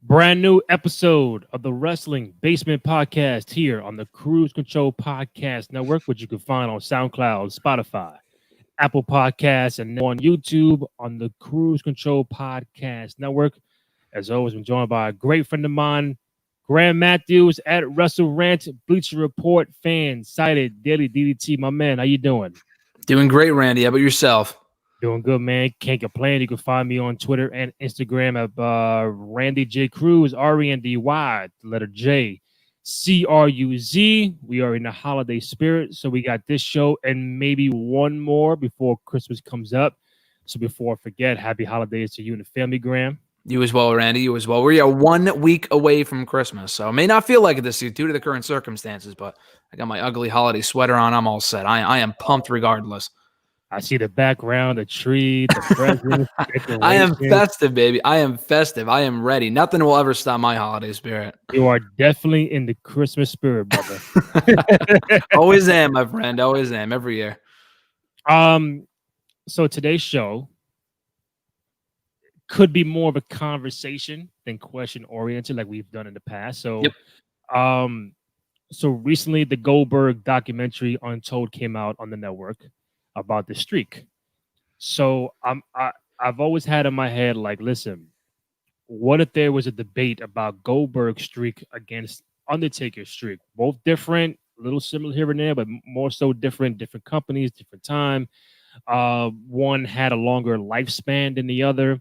Brand new episode of the Wrestling Basement Podcast here on the Cruise Control Podcast Network, which you can find on SoundCloud, Spotify, Apple Podcasts, and on YouTube on the Cruise Control Podcast Network. As always, I'm joined by a great friend of mine, Graham Matthews at Wrestle Rant, Bleacher Report, fan, cited, Daily DDT. My man, how you doing? Doing great, Randy. How about yourself? Doing good, man. Can't complain. You can find me on Twitter and Instagram at Randy J Cruz, RENDY, the letter J, CRUZ. We are in the holiday spirit, so we got this show and maybe one more before Christmas comes up. So before I forget, happy holidays to you and the family, Graham. You as well, Randy. You as well. We are 1 week away from Christmas, so it may not feel like it this year due to the current circumstances, but I got my ugly holiday sweater on. I'm all set. I am pumped regardless. I see the background, the tree, the presents. I am festive, baby. I am festive. I am ready. Nothing will ever stop my holiday spirit. You are definitely in the Christmas spirit, brother. Always am, my friend. Always am. Every year. So today's show could be more of a conversation than question oriented, like we've done in the past. So, So recently, the Goldberg documentary Untold came out on the network about the streak. So I've always had in my head, like, listen, what if there was a debate about Goldberg's streak against Undertaker's streak? Both different, a little similar here and there, but more so different companies, different time. One had a longer lifespan than the other,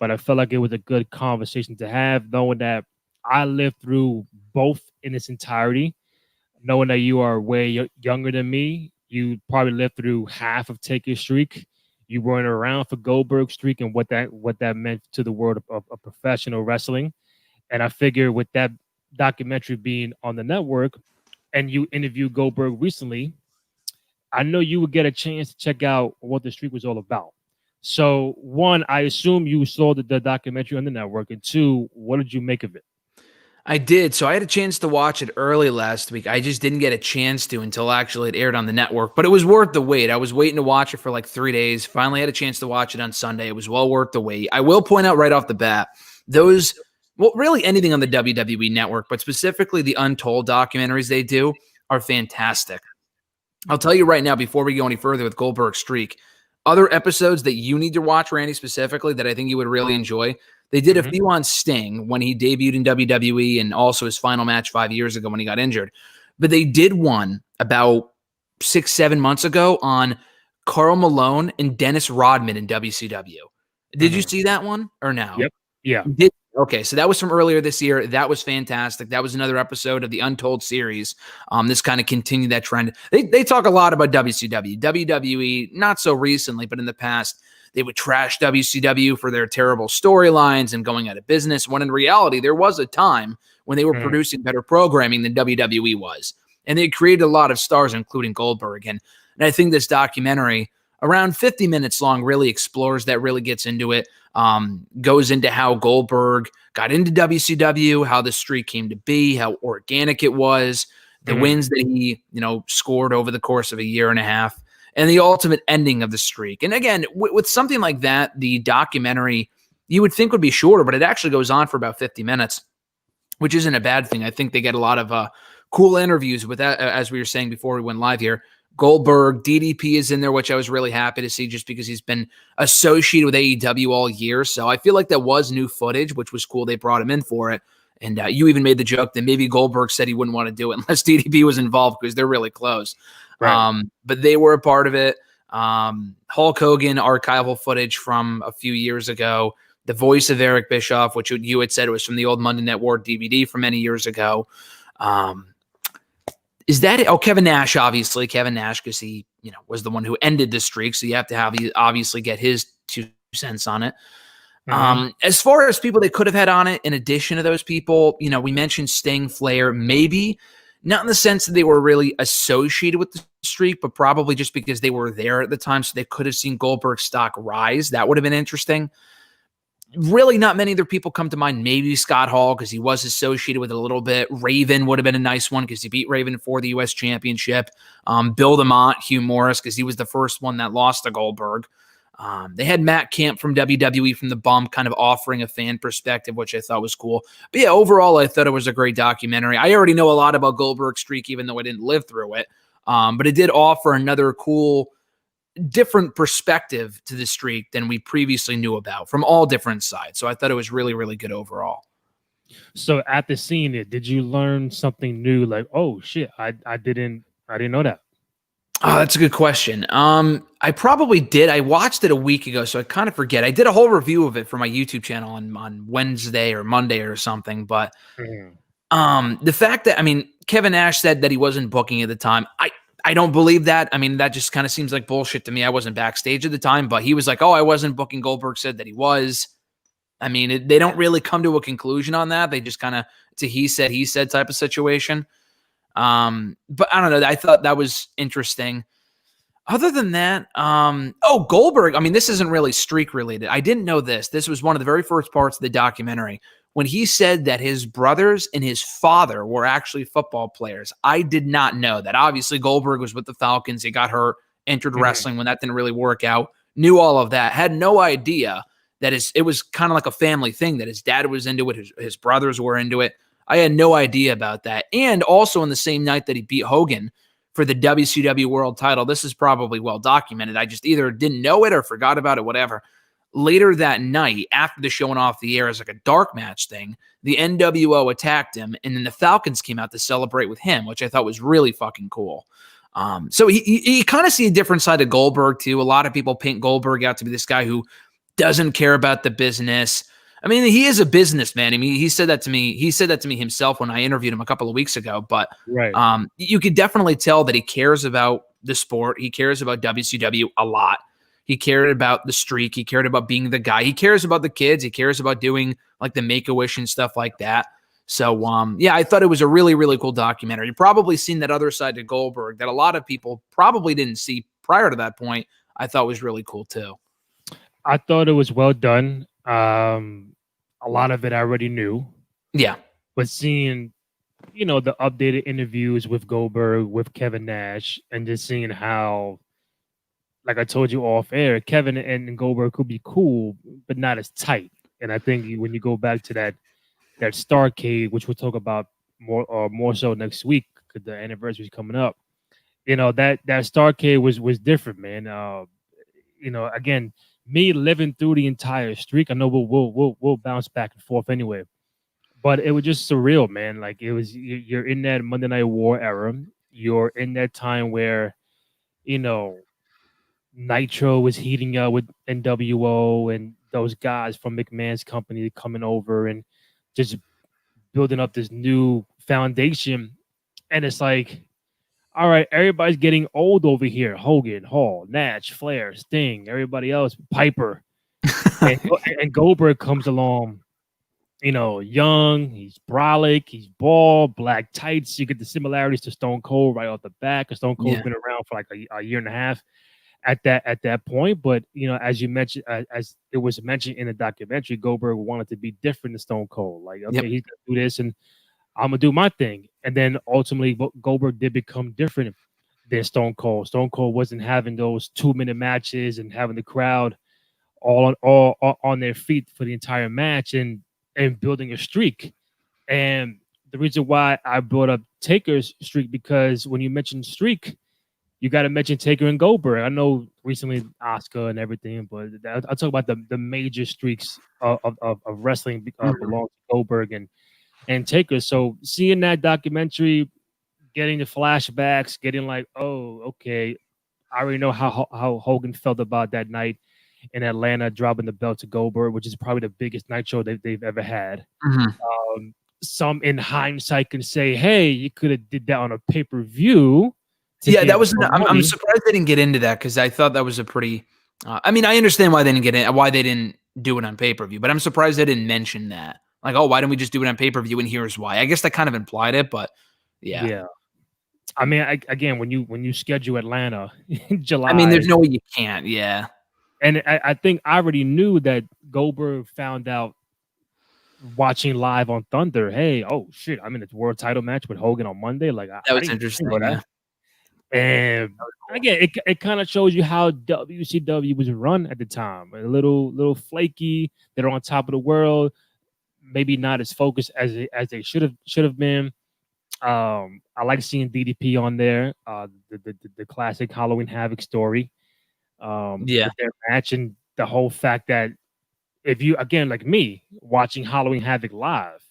but I felt like it was a good conversation to have, knowing that I lived through both in its entirety, knowing that you are way younger than me. You probably lived through half of Taker's streak. You weren't around for Goldberg's streak and what that meant to the world of professional wrestling. And I figure with that documentary being on the network and you interviewed Goldberg recently, I know you would get a chance to check out what the streak was all about. So one, I assume you saw the documentary on the network, and two, what did you make of it? I did. So I had a chance to watch it early last week. I just didn't get a chance to until actually it aired on the network, but it was worth the wait. I was waiting to watch it for like 3 days. Finally had a chance to watch it on Sunday. It was well worth the wait. I will point out right off the bat, really anything on the WWE network, but specifically the Untold documentaries they do are fantastic. I'll tell you right now, before we go any further with Goldberg's streak, other episodes that you need to watch, Randy, specifically, that I think you would really enjoy. They did a few on Sting when he debuted in WWE and also his final match 5 years ago when he got injured. But they did one about 6-7 months ago on Karl Malone and Dennis Rodman in WCW. Did you see that one or no? Yep. Yeah. Okay, so that was from earlier this year. That was fantastic. That was another episode of the Untold series. This kind of continued that trend. They talk a lot about WCW. WWE, not so recently, but in the past, they would trash WCW for their terrible storylines and going out of business, when in reality, there was a time when they were producing better programming than WWE was. And they created a lot of stars, including Goldberg. And I think this documentary, around 50 minutes long, really explores that, really gets into it, goes into how Goldberg got into WCW, how the streak came to be, how organic it was, the wins that he, scored over the course of a year and a half, and the ultimate ending of the streak. And again, with something like that, the documentary you would think would be shorter, but it actually goes on for about 50 minutes, which isn't a bad thing. I think they get a lot of cool interviews with that, as we were saying before we went live here. Goldberg, DDP is in there, which I was really happy to see just because he's been associated with AEW all year. So I feel like that was new footage, which was cool. They brought him in for it. And you even made the joke that maybe Goldberg said he wouldn't want to do it unless DDP was involved because they're really close. Right. But they were a part of it. Hulk Hogan archival footage from a few years ago. The voice of Eric Bischoff, which you had said it was from the old Monday Night War DVD from many years ago. Is that it? Oh, Kevin Nash, obviously. Kevin Nash, because he, was the one who ended the streak. So you have to obviously get his 2 cents on it. As far as people they could have had on it, in addition to those people, we mentioned Sting, Flair, maybe not in the sense that they were really associated with the streak, but probably just because they were there at the time. So they could have seen Goldberg's stock rise. That would have been interesting. Really not many other people come to mind. Maybe Scott Hall, because he was associated with it a little bit. Raven would have been a nice one because he beat Raven for the U.S. Championship. Bill DeMott, Hugh Morris, because he was the first one that lost to Goldberg. They had Matt Camp from WWE from the bump kind of offering a fan perspective, which I thought was cool. But yeah, overall, I thought it was a great documentary. I already know a lot about Goldberg's streak, even though I didn't live through it. But it did offer another cool, different perspective to the streak than we previously knew about from all different sides. So I thought it was really, really good overall. So after seeing it, did you learn something new? Like, oh shit, I didn't know that. Oh, that's a good question. I probably did. I watched it a week ago, so I kind of forget. I did a whole review of it for my YouTube channel on Wednesday or Monday or something. But Mhm. the fact that Kevin Nash said that he wasn't booking at the time. I don't believe that. I mean, that just kind of seems like bullshit to me. I wasn't backstage at the time, but he was like, "Oh, I wasn't booking." Goldberg said that he was. I mean, they don't really come to a conclusion on that. They just kind of it's a he said type of situation. But I don't know. I thought that was interesting. Other than that, Goldberg. I mean, this isn't really streak related. I didn't know this. This was one of the very first parts of the documentary when he said that his brothers and his father were actually football players. I did not know that. Obviously, Goldberg was with the Falcons. He got hurt, entered Mhm. wrestling when that didn't really work out. Knew all of that. Had no idea that it was kind of like a family thing that his dad was into it. His brothers were into it. I had no idea about that. And also in the same night that he beat Hogan for the WCW World title. This is probably well documented. I just either didn't know it or forgot about it, whatever. Later that night, after the showing off the air as like a dark match thing, the NWO attacked him, and then the Falcons came out to celebrate with him, which I thought was really fucking cool. So you kind of see a different side of Goldberg too. A lot of people paint Goldberg out to be this guy who doesn't care about the business. I mean, he is a businessman. I mean, he said that to me. He said that to me himself when I interviewed him a couple of weeks ago. But Right. you could definitely tell that he cares about the sport. He cares about WCW a lot. He cared about the streak. He cared about being the guy. He cares about the kids. He cares about doing like the Make-A-Wish and stuff like that. So, yeah, I thought it was a really, really cool documentary. You've probably seen that other side to Goldberg that a lot of people probably didn't see prior to that point. I thought was really cool too. I thought it was well done. A lot of it I already knew, Yeah. but seeing, the updated interviews with Goldberg, with Kevin Nash, and just seeing how, like I told you off air, Kevin and Goldberg could be cool, but not as tight. And I think when you go back to that Starcade, which we'll talk about more so next week, because the anniversary is coming up. That Starcade was different, man. Again, me living through the entire streak. I know we'll bounce back and forth anyway, but it was just surreal, man. Like it was, you're in that Monday Night War era. You're in that time where you know Nitro was heating up with NWO and those guys from McMahon's company coming over and just building up this new foundation. And it's like, all right, everybody's getting old over here. Hogan, Hall, Nash, Flair, Sting, everybody else, Piper, and and Goldberg comes along. Young, he's brolic, he's bald, black tights. You get the similarities to Stone Cold right off the bat, because Stone Cold's Yeah. been around for like a year and a half at that point. But as you mentioned, as it was mentioned in the documentary, Goldberg wanted to be different than Stone Cold. Like, Yep. okay, he's gonna do this, and I'm gonna do my thing. And then ultimately, Goldberg did become different than Stone Cold. Stone Cold wasn't having those 2-minute matches and having the crowd all on their feet for the entire match and building a streak. And the reason why I brought up Taker's streak, because when you mentioned streak, you got to mention Taker and Goldberg. I know recently Oscar and everything, but I'll talk about the major streaks of wrestling Mhm. belong to Goldberg and Taker. So seeing that documentary, getting the flashbacks, getting like, oh, okay, I already know how Hogan felt about that night in Atlanta, dropping the belt to Goldberg, which is probably the biggest nitro they've ever had. Mhm. Some in hindsight can say, hey, you could have did that on a pay-per-view to Yeah, that get was. more I'm money. surprised they didn't get into that because I thought that was a pretty. I mean, I understand why they didn't get in, why they didn't do it on pay per view, but I'm surprised they didn't mention that. Like, oh, why didn't we just do it on pay per view? And here's why. I guess that kind of implied it, but yeah. Yeah. I mean, again, when you schedule Atlanta in I mean, July, there's no way you can't. Yeah, and I think I already knew that Goldberg found out watching live on Thunder. Hey, oh shit, I'm in a world title match with Hogan on Monday. Like that I was didn't know interesting. that. Yeah. And again, it kind of shows you how WCW was run at the time. A little flaky. They're on top of the world. Maybe not as focused as they should have been. I like seeing DDP on there. The classic Halloween Havoc story. Yeah. With their match and the whole fact that if you again like me watching Halloween Havoc live,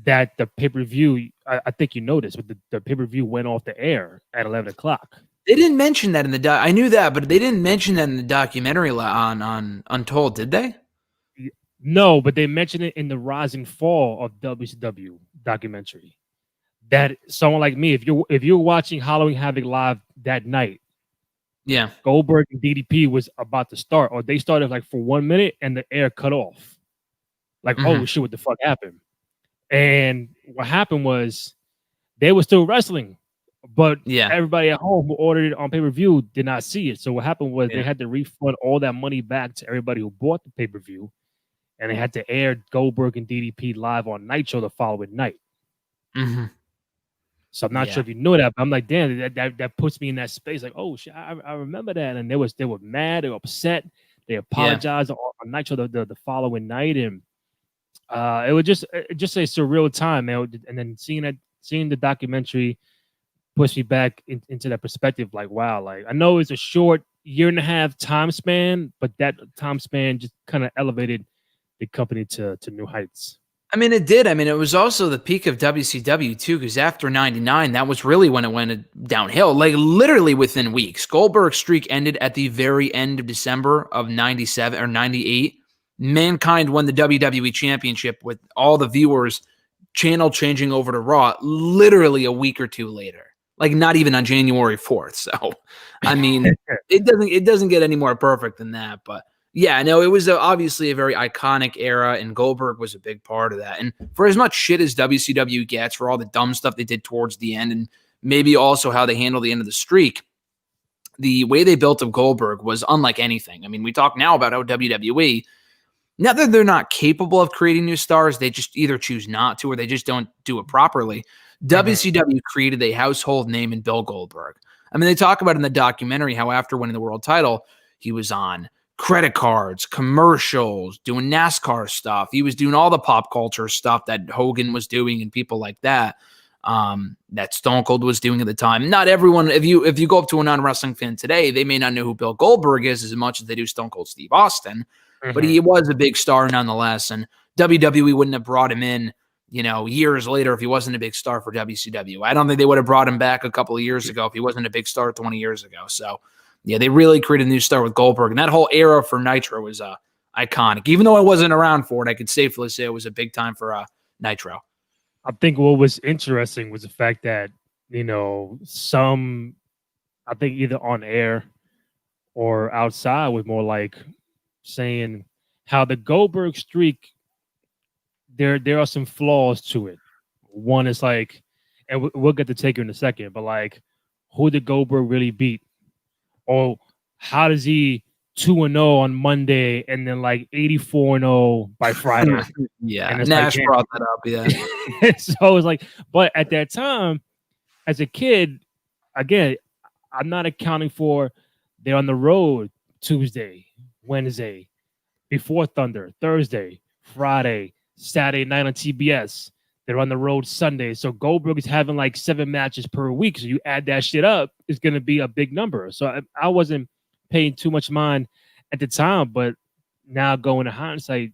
that the pay-per-view, I think you noticed, but the pay-per-view went off the air at 11 o'clock. They didn't mention that in the I knew that, but they didn't mention that in the documentary on Untold, did they? No, but they mentioned it in the Rise and Fall of WCW documentary. That someone like me, if you're watching Halloween Havoc live that night, Yeah. Goldberg and DDP was about to start, or they started like for 1 minute and the air cut off. Like, oh shit, what the fuck happened? And what happened was they were still wrestling, but Yeah. everybody at home who ordered it on pay-per-view did not see it. So what happened was Yeah. they had to refund all that money back to everybody who bought the pay-per-view, and they had to air Goldberg and DDP live on Nitro the following night. So I'm not sure if you know that, but I'm like, damn, that puts me in that space. Like, oh shit, I remember that. And they were mad, they were upset, they apologized on Nitro the following night, and it was just a surreal time, man. And then seeing the documentary pushed me back into that perspective. Like, wow, like I know it's a short 1.5 year time span, but that time span just kind of elevated the company to new heights. I mean, it did. I mean, it was also the peak of WCW too, because after '99, that was really when it went downhill. Like literally within weeks, Goldberg's streak ended at the very end of December of '97 or '98. Mankind won the WWE Championship with all the viewers channel changing over to Raw literally a week or two later. Like not even on January 4th. So, I mean, it doesn't get any more perfect than that, but. Yeah, no, it was obviously a very iconic era, and Goldberg was a big part of that. And for as much shit as WCW gets for all the dumb stuff they did towards the end, and maybe also how they handled the end of the streak, the way they built up Goldberg was unlike anything. I mean, we talk now about how WWE, not that they're not capable of creating new stars, they just either choose not to or they just don't do it properly. WCW created a household name in Bill Goldberg. I mean, they talk about in the documentary how after winning the world title, he was on credit cards, commercials, doing NASCAR stuff. He was doing all the pop culture stuff that Hogan was doing and people like that, that Stone Cold was doing at the time. Not everyone, if you go up to a non-wrestling fan today, they may not know who Bill Goldberg is as much as they do Stone Cold Steve Austin, but he was a big star nonetheless. And WWE wouldn't have brought him in, years later if he wasn't a big star for WCW. I don't think they would have brought him back a couple of years ago if he wasn't a big star 20 years ago. So, yeah, they really created a new star with Goldberg. And that whole era for Nitro was iconic. Even though I wasn't around for it, I could safely say it was a big time for Nitro. I think what was interesting was the fact that, some, I think either on air or outside was more like saying how the Goldberg streak, there are some flaws to it. One is like, and we'll get to Taker in a second, but like, who did Goldberg really beat? Or how does he 2-0 on Monday and then like 84-0 by Friday? Yeah, and Nash brought that up. Yeah, so it's like, but at that time, as a kid, again, I'm not accounting for they're on the road Tuesday, Wednesday, before Thunder, Thursday, Friday, Saturday night on TBS. They're on the road Sunday. So Goldberg is having like 7 matches per week. So you add that shit up, it's going to be a big number. So I wasn't paying too much mind at the time. But now going to hindsight,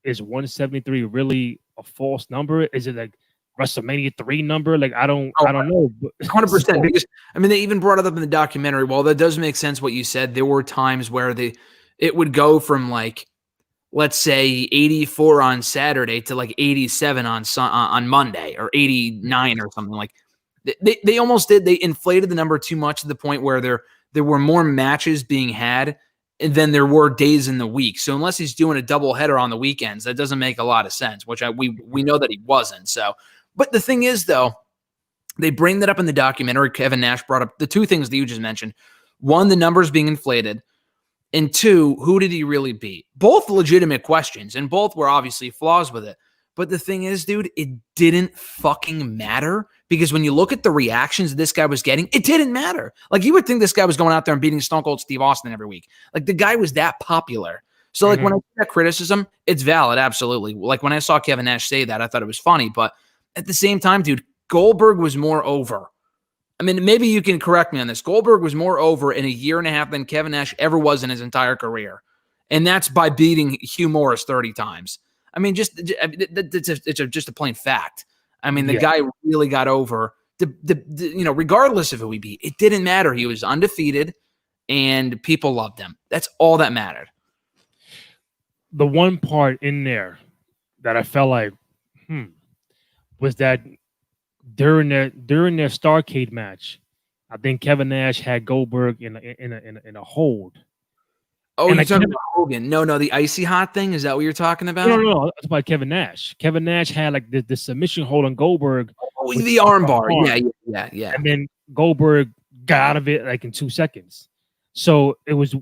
is 173 really a false number? Is it like WrestleMania 3 number? Like, I don't know. 100%. Because, I mean, they even brought it up in the documentary. Well, that does make sense what you said. There were times where it would go from like, let's say 84 on Saturday to like 87 on Monday or 89 or something. Like they almost did. They inflated the number too much to the point where there were more matches being had than there were days in the week. So unless he's doing a double header on the weekends, that doesn't make a lot of sense, which we know that he wasn't. So, but the thing is though, they bring that up in the documentary. Kevin Nash brought up the two things that you just mentioned. One, the numbers being inflated. And 2, who did he really beat? Both legitimate questions, and both were obviously flaws with it. But the thing is, dude, it didn't fucking matter because when you look at the reactions this guy was getting, it didn't matter. Like you would think this guy was going out there and beating Stone Cold Steve Austin every week. Like the guy was that popular. So like when I see that criticism, it's valid, absolutely. Like when I saw Kevin Nash say that, I thought it was funny. But at the same time, dude, Goldberg was more over. I mean, maybe you can correct me on this. Goldberg was more over in a year and a half than Kevin Nash ever was in his entire career. And that's by beating Hugh Morris 30 times. I mean, it's just a plain fact. I mean, the guy really got over, regardless of who he beat. It didn't matter. He was undefeated, and people loved him. That's all that mattered. The one part in there that I felt like, was that during their Starrcade match, I think Kevin Nash had Goldberg in a hold. Oh, you're talking about Hogan? No, the icy hot thing. Is that what you're talking about? No. That's about Kevin Nash. Kevin Nash had like the submission hold on Goldberg. Oh, the arm bar. Yeah. And then Goldberg got out of it like in 2 seconds. So it was.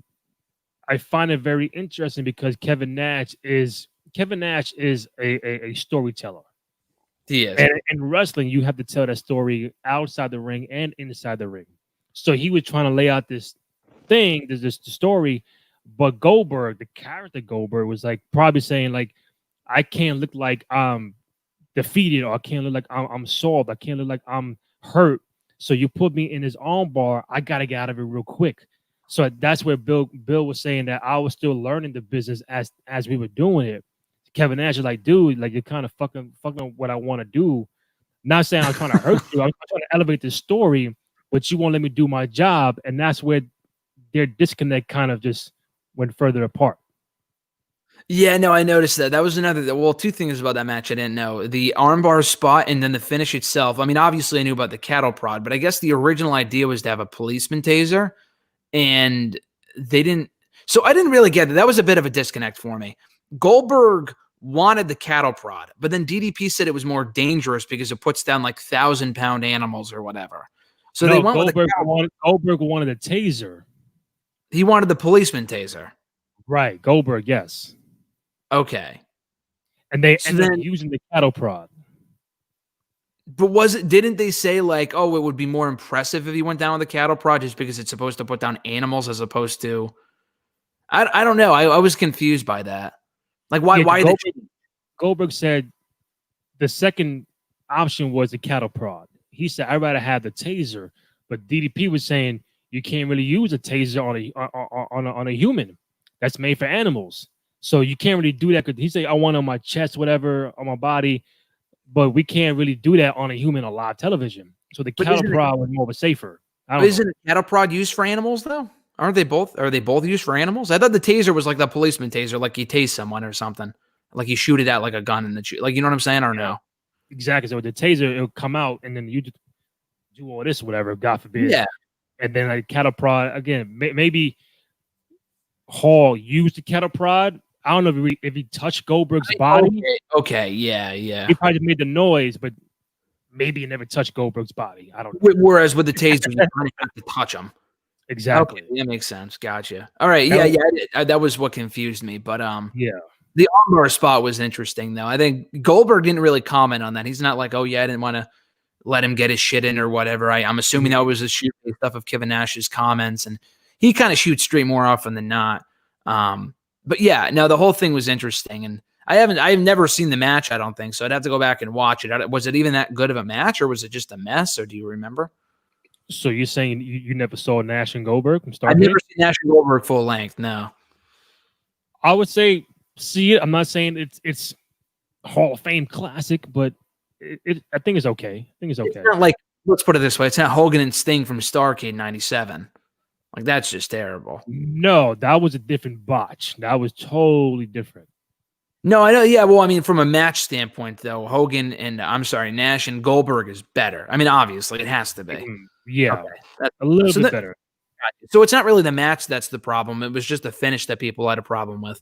I find it very interesting because Kevin Nash is a storyteller. He is. And in wrestling, you have to tell that story outside the ring and inside the ring. So he was trying to lay out this thing, this story. But Goldberg, the character Goldberg, was like probably saying like, I can't look like I'm defeated, or I can't look like I'm solved. I can't look like I'm hurt. So you put me in this arm bar. I gotta get out of it real quick. So that's where Bill was saying that I was still learning the business as we were doing it. Kevin Nash is like, dude, like you're kind of fucking what I want to do. Not saying I'm trying to hurt you. I'm trying to elevate the story, but you won't let me do my job. And that's where their disconnect kind of just went further apart. Yeah, no, I noticed that. That was another. Well, two things about that match I didn't know: the armbar spot and then the finish itself. I mean, obviously I knew about the cattle prod, but I guess the original idea was to have a policeman taser, and they didn't. So I didn't really get it. That was a bit of a disconnect for me. Goldberg wanted the cattle prod, but then DDP said it was more dangerous because it puts down like 1,000-pound animals or whatever. So they went Goldberg wanted a taser. He wanted the policeman taser. Right, Goldberg, yes. Okay. And they ended up using the cattle prod. But didn't they say like, oh, it would be more impressive if he went down with the cattle prod just because it's supposed to put down animals as opposed to I don't know. I was confused by that. Like why Goldberg said the second option was the cattle prod. He said I'd rather have the taser, but DDP was saying you can't really use a taser on a human. That's made for animals. So you can't really do that because he said I want it on my chest, whatever, on my body, but we can't really do that on a human on live television. So the cattle prod was more of a safer. Isn't a cattle prod used for animals though? Aren't they both? Are they both used for animals? I thought the taser was like the policeman taser, like you tase someone or something, like you shoot it at like a gun in the like you know what I'm saying or no? Exactly. So the taser it'll come out and then you just do all this, whatever. God forbid. Yeah. And then like cattle prod again. Maybe Hall used the cattle prod. I don't know if he touched Goldberg's body. Okay. Yeah. He probably made the noise, but maybe he never touched Goldberg's body. I don't know. Whereas with the taser, you kind of have to touch him. Exactly. Okay, that makes sense. Gotcha. All right. Yeah. That was what confused me. But yeah. The armbar spot was interesting, though. I think Goldberg didn't really comment on that. He's not like, oh, yeah, I didn't want to let him get his shit in or whatever. I'm assuming that was the shoot stuff of Kevin Nash's comments. And he kind of shoots straight more often than not. But yeah, no, the whole thing was interesting. And I've never seen the match, I don't think. So I'd have to go back and watch it. Was it even that good of a match or was it just a mess? Or do you remember? So you're saying you never saw Nash and Goldberg from Starrcade? I've never seen Nash and Goldberg full length, no. I would say see it. I'm not saying it's Hall of Fame classic, but I think it's okay. It's not like, let's put it this way. It's not Hogan and Sting from Starrcade 97. Like, that's just terrible. No, that was a different botch. That was totally different. No, I know. Yeah, well, I mean, from a match standpoint, though, Nash and Goldberg is better. I mean, obviously, it has to be. Yeah, okay. A little bit better. So it's not really the match that's the problem. It was just the finish that people had a problem with.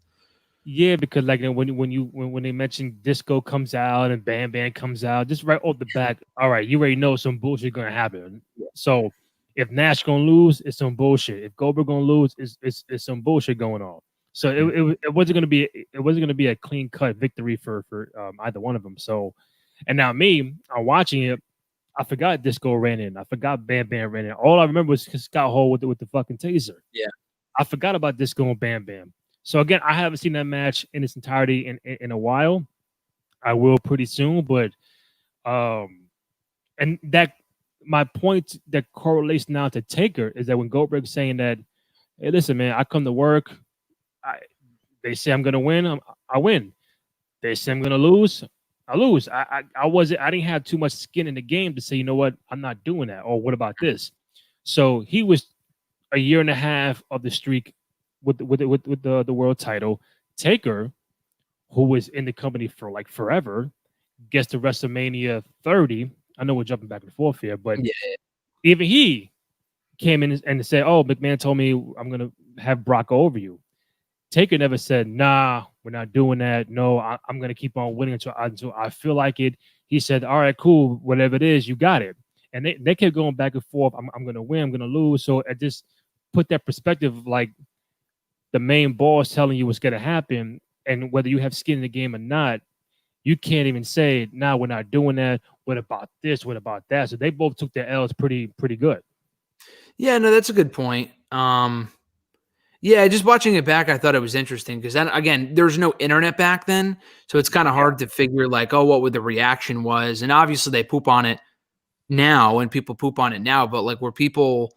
Yeah, because like when they mentioned Disco comes out and Bam Bam comes out, just right off the back, all right, you already know some bullshit gonna happen. So if Nash gonna lose, it's some bullshit. If Goldberg gonna lose, it's some bullshit going on. So it wasn't gonna be a clean cut victory for either one of them. So, and now me, I'm watching it. I forgot Disco ran in. I forgot Bam Bam ran in. All I remember was Scott Hall with the fucking taser. Yeah. I forgot about Disco and Bam Bam. So again, I haven't seen that match in its entirety in a while. I will pretty soon, but and that my point that correlates now to Taker is that when Goldberg's saying that, hey, listen, man, I come to work. I, they say I'm gonna win. I win. They say I'm gonna lose. I lose. I didn't have too much skin in the game to say, you know what, I'm not doing that. Or what about this? So he was a year and a half of the streak with the world title. Taker, who was in the company for like forever, gets to WrestleMania 30. I know we're jumping back and forth here, but Yeah. even he came in and said, "Oh, McMahon told me I'm gonna have Brock over you." Taker never said, "Nah, we're not doing that. No, I'm gonna keep on winning until I feel like it." He said, "All right, cool. Whatever it is, you got it." And they kept going back and forth. I'm gonna win. I'm gonna lose. So I just put that perspective of like the main boss telling you what's gonna happen, and whether you have skin in the game or not, you can't even say, "Nah, we're not doing that. What about this? What about that?" So they both took their L's pretty good. Yeah, no, that's a good point. Yeah, just watching it back, I thought it was interesting because then again, there's no internet back then, so it's kind of hard to figure like, oh, what would the reaction was, and obviously they poop on it now, and people poop on it now, but like, were people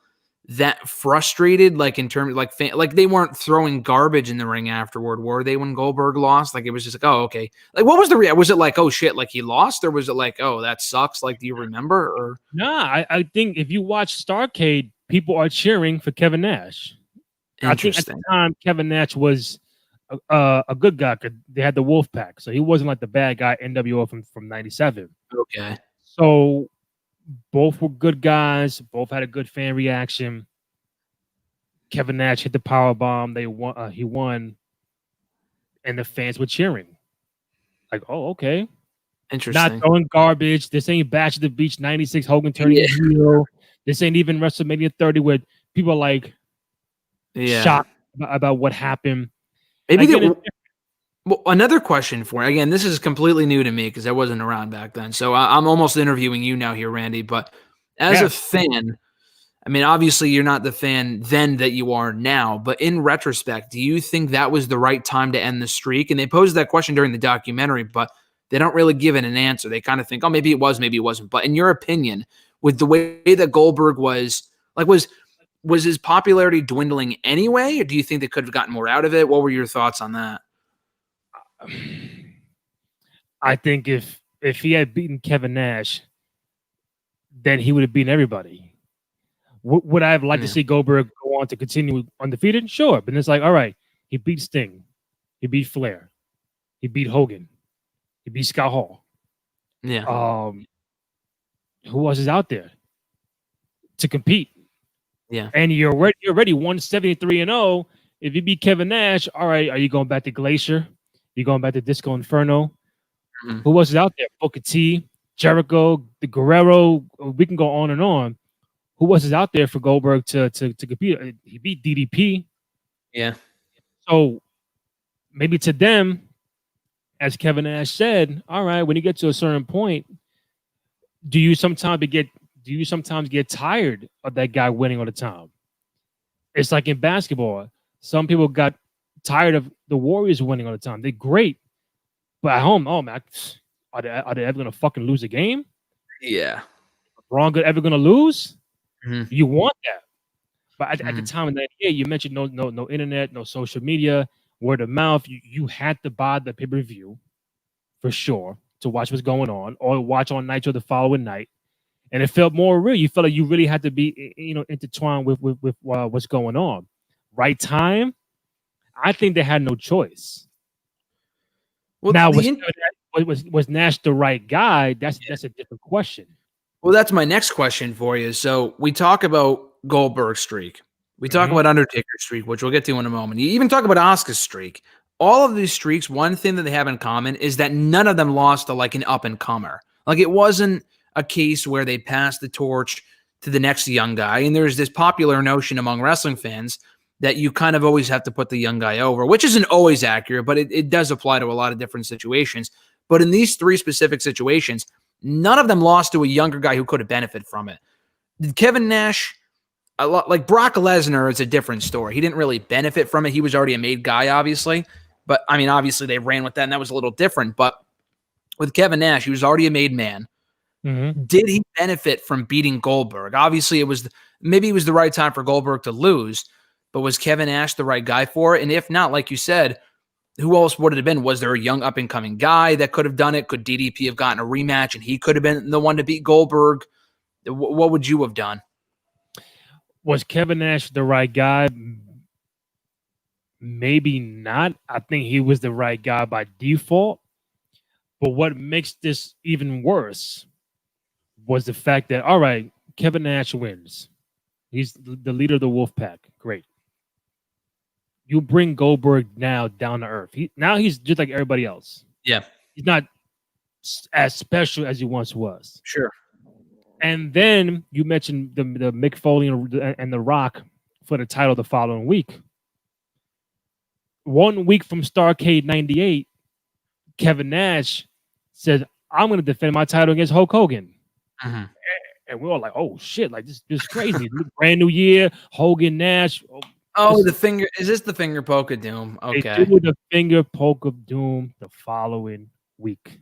that frustrated, like in terms like like they weren't throwing garbage in the ring afterward, were they when Goldberg lost? Like it was just like, oh, okay, like what was the was it like, oh shit, like he lost, or was it like, oh, that sucks? Like, do you remember? Or Nah, I think if you watch Starcade, people are cheering for Kevin Nash. I think at the interesting? time Kevin Nash was a good guy because they had the Wolf Pack, so he wasn't like the bad guy NWO from '97. Okay, So both were good guys. Both had a good fan reaction. Kevin Nash hit the power bomb. They won. He won, and the fans were cheering. Like, oh, okay. Not interesting. throwing garbage. This ain't Bash at the Beach '96. Hogan turning Yeah, heel. This ain't even WrestleMania 30 where people are like yeah. shocked about what happened. Maybe Again, the Well, another question for you. Again, this is completely new to me because I wasn't around back then. So I'm almost interviewing you now here, Randy. But as a yes. fan, I mean, obviously you're not the fan then that you are now. But in retrospect, do you think that was the right time to end the streak? And they posed that question during the documentary, but they don't really give it an answer. They kind of think, oh, maybe it was, maybe it wasn't. But in your opinion, with the way that Goldberg was, like, was his popularity dwindling anyway, or do you think they could have gotten more out of it? What were your thoughts on that? I think if he had beaten Kevin Nash, then he would have beaten everybody. Would I have liked to Yeah. see Goldberg go on to continue undefeated? Sure, but it's like, all right, he beat Sting, he beat Flair, he beat Hogan, he beat Scott Hall. Yeah. Who else is out there to compete? Yeah. And you're already 173-0. If you beat Kevin Nash, all right, are you going back to Glacier? You going back to Disco Inferno? Mhm. Who else is out there? Booker T, Jericho, the Guerrero. We can go on and on. Who else is out there for Goldberg to compete? He beat DDP. Yeah. So maybe to them, as Kevin Nash said, all right, when you get to a certain point, do you sometimes get tired of that guy winning all the time? It's like in basketball. Some people got tired of the Warriors winning all the time. They're great, but at home, oh man, are they ever gonna fucking lose a game? Yeah. Wrong, ever gonna lose? Mhm. You want that, but at the Mhm. time in '98, you mentioned no internet, no social media, word of mouth. You had to buy the pay per view for sure to watch what's going on, or watch on Nitro the following night, and it felt more real. You felt like you really had to be intertwined with what's going on. Right time, I think they had no choice. Well, Now, was Nash the right guy? That's a different question. that's my next question for you. So we talk about Goldberg streak. We talk Mhm. about Undertaker streak, which we'll get to in a moment. You even talk about Asuka's streak. All of these streaks, one thing that they have in common is that none of them lost to like an up and comer. Like it wasn't a case where they passed the torch to the next young guy. And there's this popular notion among wrestling fans that you kind of always have to put the young guy over, which isn't always accurate, but it does apply to a lot of different situations. But in these three specific situations, None of them lost to a younger guy who could have benefited from it. Did Kevin Nash, a lot like Brock Lesnar, is a different story. He didn't really benefit from it. He was already a made guy, obviously. But I mean, obviously they ran with that, and that was a little different. But with Kevin Nash, he was already a made man. Mm-hmm. Did he benefit from beating Goldberg? Obviously, maybe it was the right time for Goldberg to lose, but was Kevin Nash the right guy for it? And if not, like you said, who else would it have been? Was there a young up-and-coming guy that could have done it? Could DDP have gotten a rematch and he could have been the one to beat Goldberg? What would you have done? Was Kevin Nash the right guy? Maybe not. I think he was the right guy by default. But what makes this even worse was the fact that, all right, Kevin Nash wins. He's the leader of the Wolfpack. Great. You bring Goldberg now down to earth. Now he's just like everybody else. Yeah. He's not as special as he once was. Sure. And then you mentioned the Mick Foley and The Rock for the title the following week. 1 week from Starrcade 98, Kevin Nash said, I'm going to defend my title against Hulk Hogan. Mm-hmm. And we're all like, oh, shit, like this is crazy. Brand new year, Hogan, Nash. Oh, the finger. Is this the finger poke of doom? Okay. They do the finger poke of doom the following week.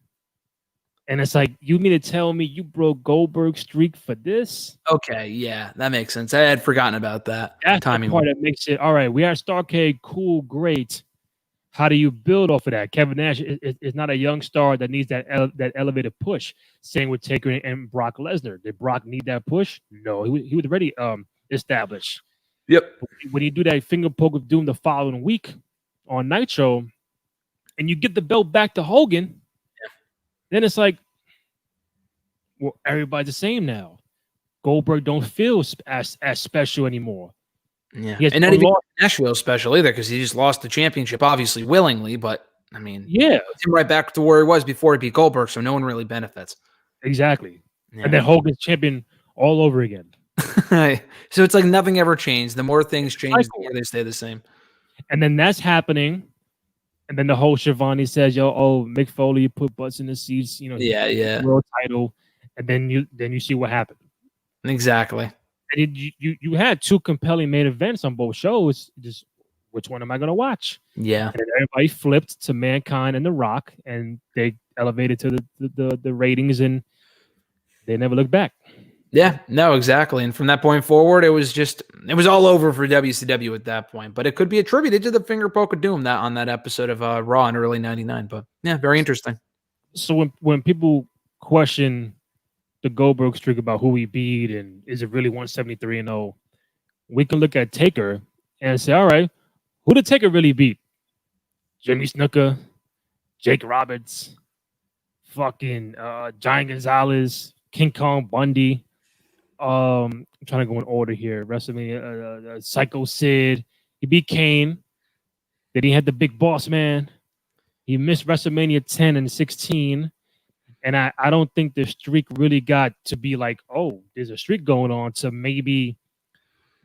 And it's like, you mean to tell me you broke Goldberg's streak for this? Okay, yeah, that makes sense. I had forgotten about that. That's the part that makes it, all right, we are Starrcade, cool, great. How do you build off of that? Kevin Nash is not a young star that needs that elevated push. Same with Taker and Brock Lesnar. Did Brock need that push? No, he was already established. Yep. When you do that finger poke of doom the following week on Nitro, and you get the belt back to Hogan, then it's like, well, everybody's the same now. Goldberg don't feel as special anymore. Yeah, and not even Nashville special either, because he just lost the championship, obviously willingly. But I mean, yeah, puts him right back to where he was before he beat Goldberg, so no one really benefits. Exactly, and then Hogan's champion all over again. So it's like nothing ever changed. The more things change, the more they stay the same. And then that's happening, and then the whole Shivani says, "Yo, Mick Foley put butts in the seats, world title," and then you see what happened. Exactly. And you had two compelling main events on both shows. Just which one am I going to watch? Yeah. And then everybody flipped to Mankind and The Rock, and they elevated to the ratings, and they never looked back. Yeah, no, exactly. And from that point forward, it was all over for WCW at that point. But it could be attributed to the finger poke of doom on that episode of Raw in early '99. But yeah, very interesting. So when people question the Goldberg streak about who he beat and is it really 173-0, we can look at Taker and say, all right, who did Taker really beat? Jimmy Snuka, Jake Roberts, fucking Giant Gonzalez, King Kong Bundy. I'm trying to go in order here. WrestleMania, Psycho Sid. He beat Kane. Then he had the Big Boss Man. He missed WrestleMania 10 and 16. And I don't think the streak really got to be like, oh, there's a streak going on, to maybe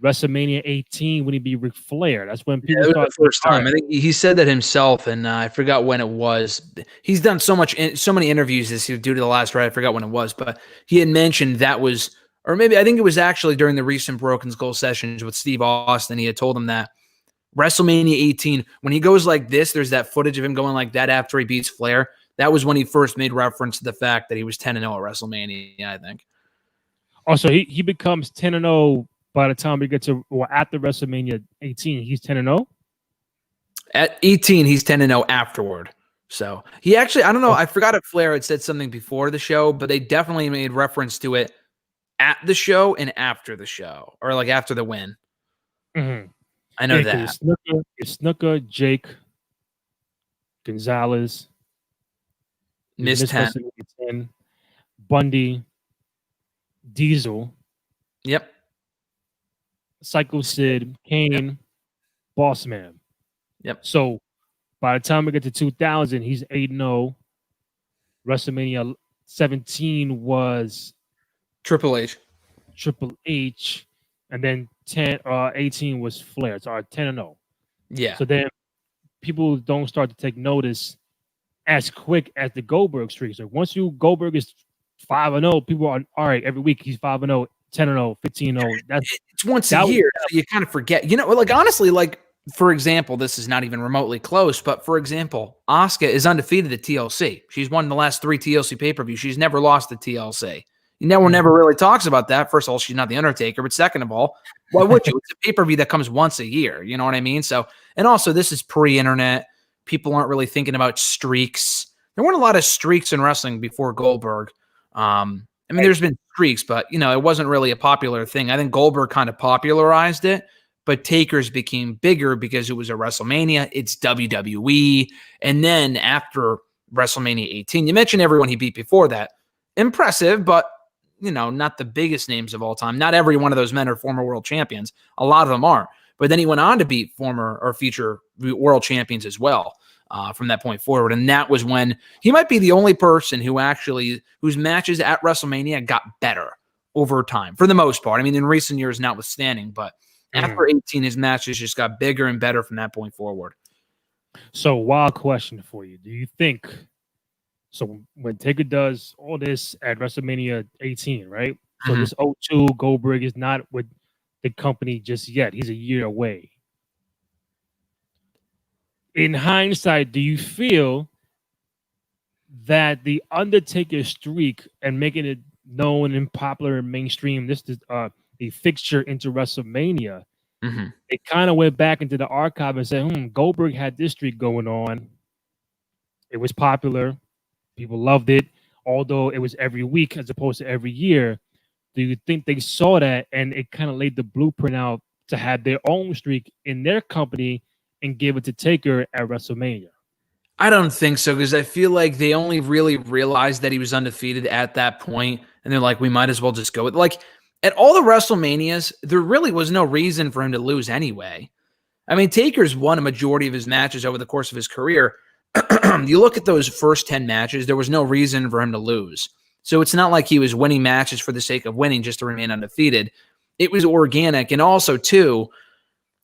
WrestleMania 18 when he beat Ric Flair. That's when people started. The first time. I think he said that himself, and I forgot when it was. He's done so many interviews this year due to the last ride. I forgot when it was, but he had mentioned that was, or maybe I think it was actually during the recent Broken Skull sessions with Steve Austin. He had told him that WrestleMania 18, when he goes like this, there's that footage of him going like that after he beats Flair. That was when he first made reference to the fact that he was 10-0 at WrestleMania, I think. Also, he becomes 10-0 by the time we get to, or after WrestleMania 18, he's 10-0? At 18, he's 10-0 afterward. So he actually, I don't know, I forgot if Flair had said something before the show, but they definitely made reference to it at the show and after the show, or like after the win. Mm-hmm. I know that. It's Snuka, Jake, Gonzalez, Miss 10, Bundy, Diesel. Yep. Psycho Sid, Kane, yep. Boss Man. Yep. So by the time we get to 2000, he's 8-0. WrestleMania 17 was Triple H. And then 18 was Flair. So 10-0. Yeah. So then people don't start to take notice as quick as the Goldberg streak. So once Goldberg is 5-0. People are all right every week. He's 5-0, 10-0, 15-0. It's once a That was year, so you kind of forget. You know, like honestly, like for example, this is not even remotely close, but for example, Asuka is undefeated at TLC. She's won the last 3 TLC pay-per-views. She's never lost at TLC. Never really talks about that. First of all, she's not the Undertaker, but second of all, why would you? It's a pay-per-view that comes once a year. You know what I mean? So, and also this is pre-internet. People aren't really thinking about streaks. There weren't a lot of streaks in wrestling before Goldberg. I mean, there's been streaks, but you know, it wasn't really a popular thing. I think Goldberg kind of popularized it, but Taker's became bigger because it was a WrestleMania. It's WWE, and then after WrestleMania 18, you mentioned everyone he beat before that. Impressive, but you know, not the biggest names of all time. Not every one of those men are former world champions. A lot of them aren't. But then he went on to beat former or future world champions as well. From that point forward. And that was when he might be the only person whose matches at WrestleMania got better over time for the most part. I mean, in recent years, notwithstanding, but after 18, his matches just got bigger and better from that point forward. So, wild question for you. Do you think, so when Taker does all this at WrestleMania 18, right? So this 02 Goldberg is not with the company just yet. He's a year away. In hindsight, do you feel that the Undertaker streak and making it known and popular and mainstream, this is the fixture into WrestleMania, it kind of went back into the archive and said, Goldberg had this streak going on. It was popular. People loved it, although it was every week as opposed to every year. Do you think they saw that and it kind of laid the blueprint out to have their own streak in their company and give it to Taker at WrestleMania? I don't think so, because I feel like they only really realized that he was undefeated at that point, and they're like, we might as well just go with, like, at all the WrestleManias, there really was no reason for him to lose anyway. I mean, Taker's won a majority of his matches over the course of his career. You look at those first 10 matches, there was no reason for him to lose. So it's not like he was winning matches for the sake of winning just to remain undefeated. It was organic, and also, too,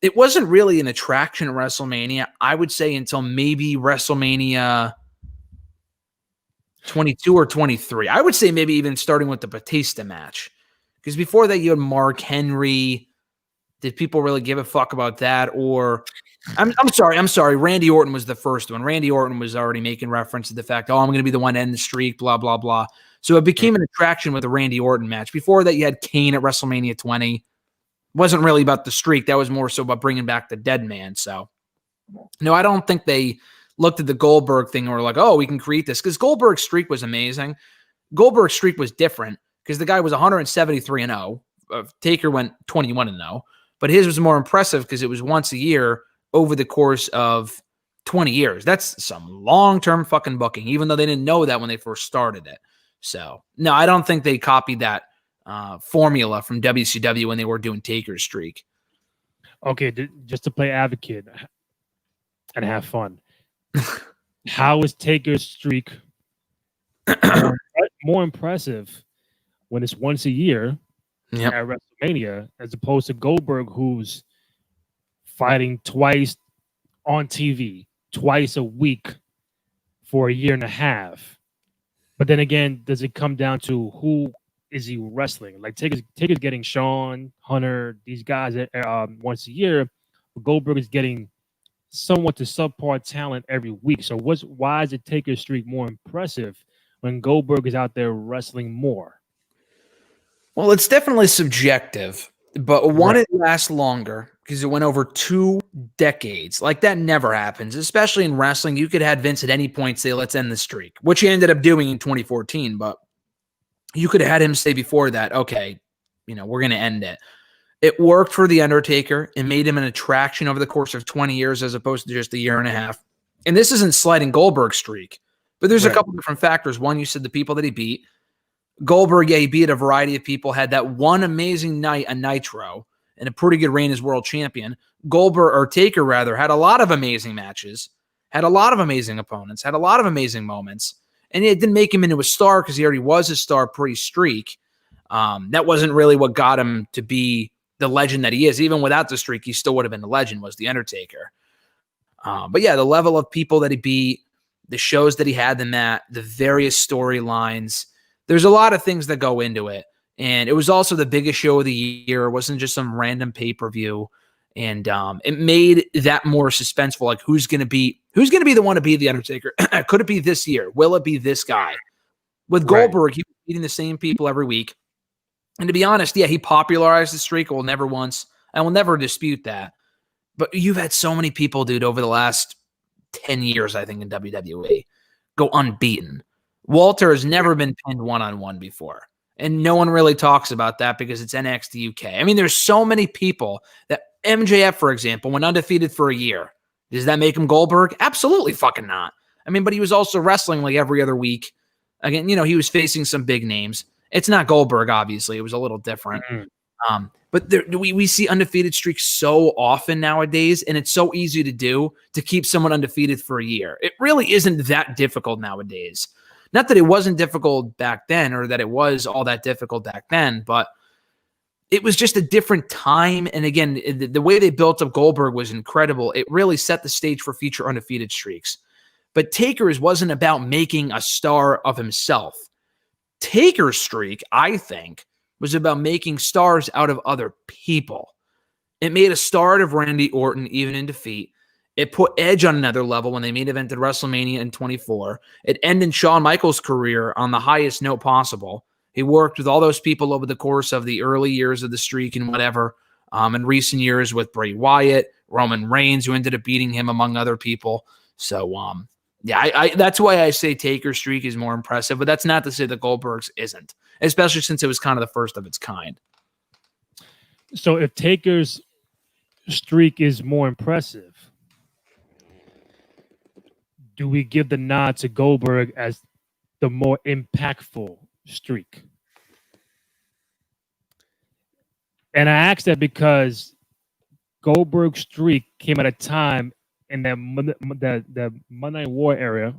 it wasn't really an attraction at WrestleMania, I would say, until maybe WrestleMania 22 or 23. I would say maybe even starting with the Batista match. Because before that, you had Mark Henry. Did people really give a fuck about that? Or, I'm sorry. Randy Orton was the first one. Randy Orton was already making reference to the fact, I'm going to be the one to end the streak, blah, blah, blah. So it became an attraction with the Randy Orton match. Before that, you had Kane at WrestleMania 20. Wasn't really about the streak. That was more so about bringing back the dead man. So, no, I don't think they looked at the Goldberg thing and were like, we can create this. Because Goldberg's streak was amazing. Goldberg's streak was different because the guy was 173-0. Taker went 21-0. But his was more impressive because it was once a year over the course of 20 years. That's some long-term fucking booking, even though they didn't know that when they first started it. So, no, I don't think they copied that formula from WCW when they were doing Taker's streak. Okay, just to play advocate and have fun. How is Taker's streak more impressive when it's once a year at WrestleMania as opposed to Goldberg, who's fighting twice on TV, twice a week for a year and a half? But then again, does it come down to who is he wrestling? Like Taker's getting Shawn, Hunter, these guys once a year. But Goldberg is getting somewhat to subpar talent every week. So why is the Taker's streak more impressive when Goldberg is out there wrestling more? Well, it's definitely subjective, but one, it lasts longer because it went over 2 decades. Like, that never happens, especially in wrestling. You could have Vince at any point say, let's end the streak, which he ended up doing in 2014, but you could have had him say before that, okay, we're going to end it. It worked for The Undertaker. It made him an attraction over the course of 20 years as opposed to just a year and a half. And this isn't slighting Goldberg's streak, but there's a couple different factors. One, you said the people that he beat. Goldberg, he beat a variety of people, had that one amazing night on Nitro and a pretty good reign as world champion. Taker rather, had a lot of amazing matches, had a lot of amazing opponents, had a lot of amazing moments. And it didn't make him into a star because he already was a star pre-streak. That wasn't really what got him to be the legend that he is. Even without the streak, he still would have been the legend, was The Undertaker. But yeah, the level of people that he beat, the shows that he had in that, the various storylines, there's a lot of things that go into it. And it was also the biggest show of the year. It wasn't just some random pay-per-view. And it made that more suspenseful. Like, who's going to be the one to beat The Undertaker? Could it be this year? Will it be this guy? With Goldberg, he was beating the same people every week. And to be honest, yeah, he popularized the streak. I will never dispute that. But you've had so many people, dude, over the last 10 years, I think, in WWE, go unbeaten. Walter has never been pinned one-on-one before. And no one really talks about that because it's NXT UK. I mean, there's so many people that MJF, for example, went undefeated for a year. Does that make him Goldberg? Absolutely fucking not. I mean, but he was also wrestling like every other week. Again, he was facing some big names. It's not Goldberg, obviously. It was a little different. But we see undefeated streaks so often nowadays, and it's so easy to do to keep someone undefeated for a year. It really isn't that difficult nowadays. Not that it wasn't difficult back then or that it was all that difficult back then, but it was just a different time. And again, the way they built up Goldberg was incredible. It really set the stage for future undefeated streaks. But Taker's wasn't about making a star of himself. Taker's streak, I think, was about making stars out of other people. It made a star out of Randy Orton, even in defeat. It put Edge on another level when they main evented WrestleMania in 24. It ended Shawn Michaels' career on the highest note possible. He worked with all those people over the course of the early years of the streak and whatever. In recent years with Bray Wyatt, Roman Reigns, who ended up beating him, among other people. So, yeah, that's why I say Taker's streak is more impressive, but that's not to say that Goldberg's isn't, especially since it was kind of the first of its kind. So if Taker's streak is more impressive, do we give the nod to Goldberg as the more impactful streak? And I ask that because Goldberg's streak came at a time in the Monday Night War era,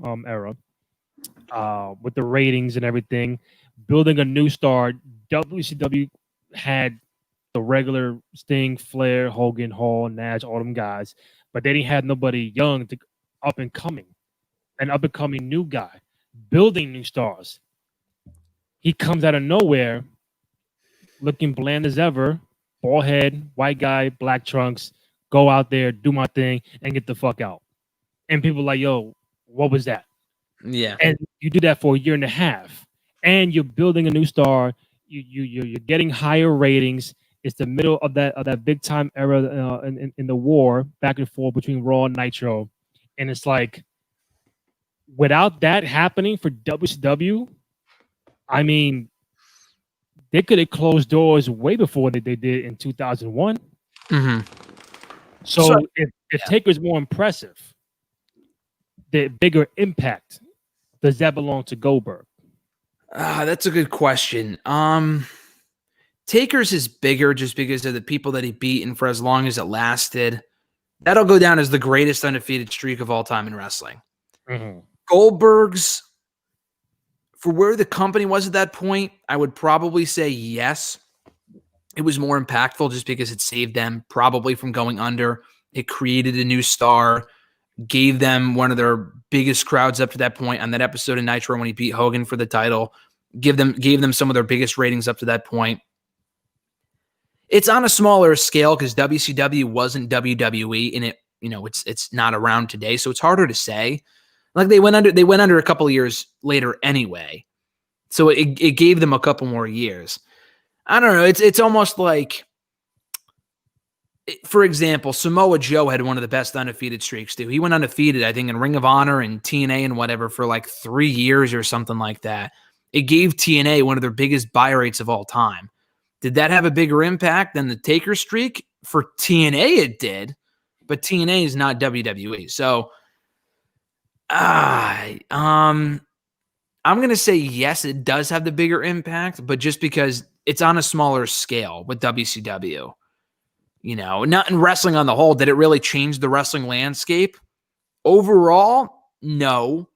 with the ratings and everything, building a new star. WCW had the regular Sting, Flair, Hogan, Hall, Nash, all them guys, but they didn't have nobody young to up and coming new guy, building new stars. He comes out of nowhere, looking bland as ever, bald head, white guy, black trunks, go out there, do my thing, and get the fuck out. And people are like, yo, what was that? Yeah. And you do that for a year and a half, and you're building a new star. You're getting higher ratings. It's the middle of that big time era in the war, back and forth between Raw and Nitro, and it's like, without that happening for WCW, I mean, they could have closed doors way before they did in 2001. Mm-hmm. So if Taker's more impressive, the bigger impact, does that belong to Goldberg? That's a good question. Taker's is bigger just because of the people that he beat and for as long as it lasted. That'll go down as the greatest undefeated streak of all time in wrestling. Mm-hmm. Goldberg's, for where the company was at that point, I would probably say yes. It was more impactful just because it saved them probably from going under. It created a new star, gave them one of their biggest crowds up to that point on that episode of Nitro when he beat Hogan for the title, gave them some of their biggest ratings up to that point. It's on a smaller scale because WCW wasn't WWE, and it's not around today, so it's harder to say. Like they went under a couple of years later anyway, so it gave them a couple more years. I don't know. It's almost like, for example, Samoa Joe had one of the best undefeated streaks too. He went undefeated, I think, in Ring of Honor and TNA and whatever for like 3 years or something like that. It gave TNA one of their biggest buy rates of all time. Did that have a bigger impact than the Taker streak? For TNA, it did, but TNA is not WWE. So, I'm going to say yes, it does have the bigger impact, but just because it's on a smaller scale with WCW. Not in wrestling on the whole. Did it really change the wrestling landscape? Overall, no.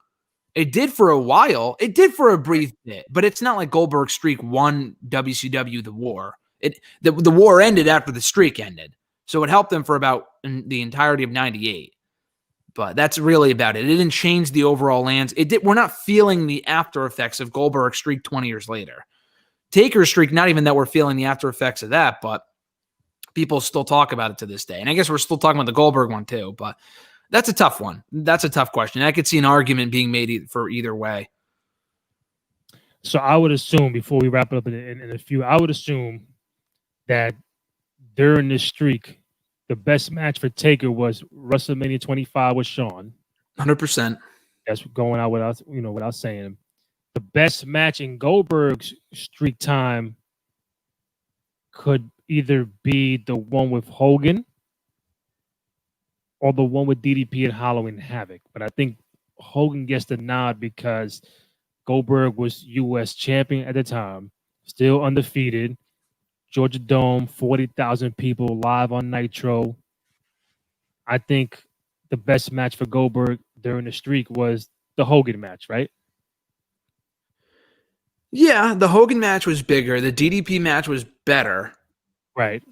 It did for a while. It did for a brief bit, but it's not like Goldberg's streak won WCW the war. The war ended after the streak ended. So it helped them for about the entirety of 98. But that's really about it. It didn't change the overall lands. We're not feeling the after effects of Goldberg's streak 20 years later. Taker's streak, not even that we're feeling the after effects of that, but people still talk about it to this day. And I guess we're still talking about the Goldberg one too, but that's a tough one. That's a tough question. I could see an argument being made for either way. So I would assume, before we wrap it up in a few, I would assume that during this streak, the best match for Taker was WrestleMania 25 with Shawn. 100%. That's going out without saying. The best match in Goldberg's streak time could either be the one with Hogan or the one with DDP and Halloween Havoc. But I think Hogan gets the nod because Goldberg was U.S. champion at the time, still undefeated. Georgia Dome, 40,000 people live on Nitro. I think the best match for Goldberg during the streak was the Hogan match, right? Yeah, the Hogan match was bigger. The DDP match was better. Right.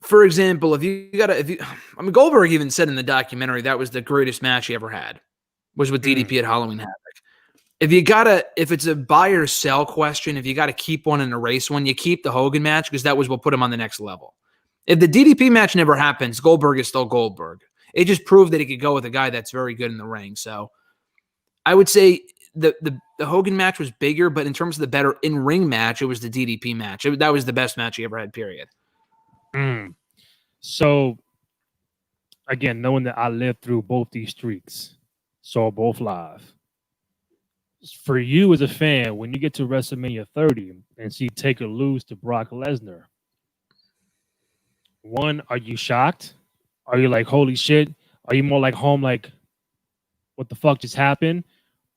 For example, Goldberg even said in the documentary that was the greatest match he ever had, was with DDP at Halloween Havoc. If it's a buy or sell question, if you got to keep one and erase one, you keep the Hogan match because that was what put him on the next level. If the DDP match never happens, Goldberg is still Goldberg. It just proved that he could go with a guy that's very good in the ring. So I would say the Hogan match was bigger, but in terms of the better in-ring match, it was the DDP match. That was the best match he ever had, period. So, again, knowing that I lived through both these streaks, saw both live. For you as a fan, when you get to WrestleMania 30 and see Taker lose to Brock Lesnar, one, are you shocked? Are you like, holy shit? Are you more like home, like, what the fuck just happened?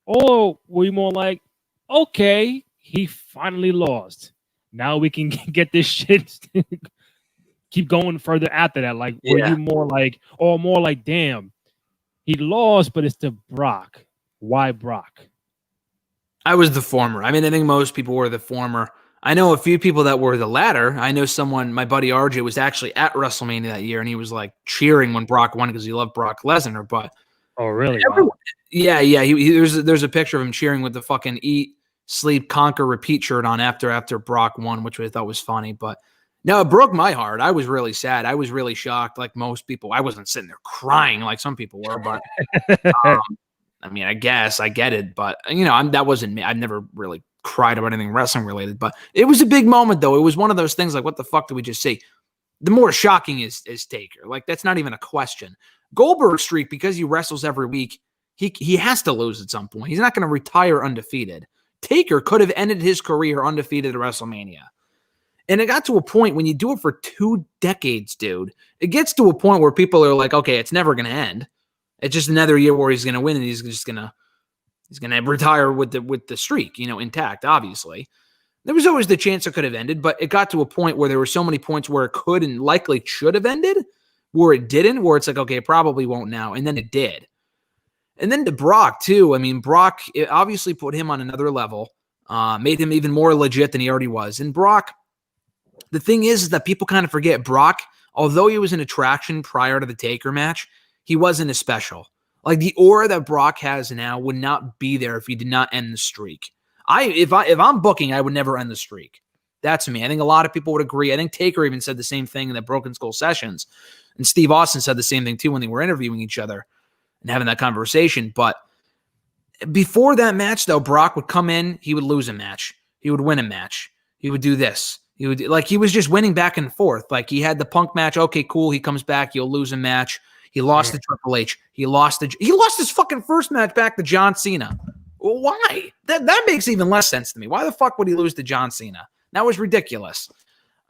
Or were you more like, okay, he finally lost. Now we can get this shit, keep going further after that? Like, were you more like, or more like, damn, he lost, but it's to Brock. Why Brock? I was the former. I mean, I think most people were the former. I know a few people that were the latter. I know someone, my buddy RJ, was actually at WrestleMania that year, and he was like cheering when Brock won because he loved Brock Lesnar. But oh, really? Wow. Yeah. There's a picture of him cheering with the fucking Eat, Sleep, Conquer, Repeat shirt on after Brock won, which I thought was funny. But no, it broke my heart. I was really sad. I was really shocked, like most people. I wasn't sitting there crying like some people were, but I mean, I guess I get it, but that wasn't me. I've never really cried about anything wrestling related, but it was a big moment though. It was one of those things like, what the fuck did we just see? The more shocking is Taker. Like, that's not even a question. Goldberg's streak, because he wrestles every week, he has to lose at some point. He's not going to retire undefeated. Taker could have ended his career undefeated at WrestleMania. And it got to a point when you do it for 2 decades, dude, it gets to a point where people are like, okay, it's never going to end. It's just another year where he's going to win, and he's going to retire with the streak, intact. Obviously, there was always the chance it could have ended, but it got to a point where there were so many points where it could and likely should have ended, where it didn't, where it's like, okay, it probably won't now, and then it did. And then to Brock too. I mean, Brock, it obviously put him on another level, made him even more legit than he already was. And Brock, the thing is that people kind of forget Brock, although he was an attraction prior to the Taker match, he wasn't as special. Like, the aura that Brock has now would not be there if he did not end the streak. If I'm booking, I would never end the streak. That's me. I think a lot of people would agree. I think Taker even said the same thing in the Broken Skull sessions. And Steve Austin said the same thing too when they were interviewing each other and having that conversation. But before that match, though, Brock would come in, he would lose a match. He would win a match. He would do this. He was just winning back and forth. Like, he had the Punk match. Okay, cool. He comes back. He'll lose a match. He lost to Triple H. He lost his fucking first match back to John Cena. Why? That makes even less sense to me. Why the fuck would he lose to John Cena? That was ridiculous.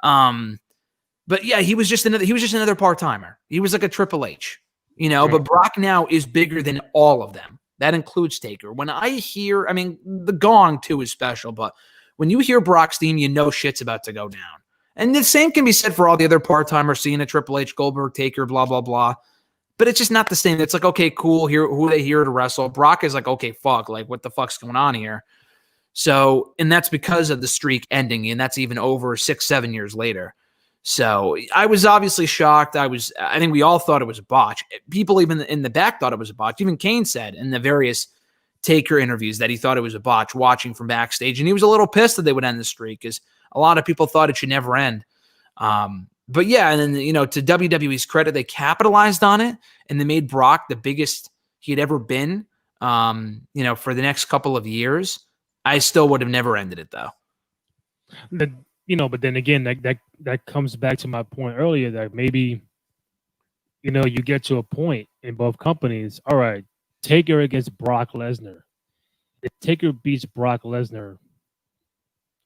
But yeah, he was just another part-timer. He was like a Triple H, but Brock now is bigger than all of them. That includes Taker. When I hear, I mean, the gong too is special, but when you hear Brock's theme, shit's about to go down. And the same can be said for all the other part-timers, Cena, Triple H, Goldberg, Taker, blah, blah, blah. But it's just not the same. It's like, okay, cool. Here, who are they here to wrestle? Brock is like, okay, fuck. Like, what the fuck's going on here? So, and that's because of the streak ending, and that's even over 6-7 years later. So I was obviously shocked. I think we all thought it was a botch. People even in the back thought it was a botch. Even Kane said in the various Taker interviews that he thought it was a botch watching from backstage. And he was a little pissed that they would end the streak because a lot of people thought it should never end. But yeah, and then, to WWE's credit, they capitalized on it and they made Brock the biggest he had ever been, for the next couple of years. I still would have never ended it though. But then again, that comes back to my point earlier that maybe, you get to a point in both companies. All right, Taker against Brock Lesnar. If Taker beats Brock Lesnar,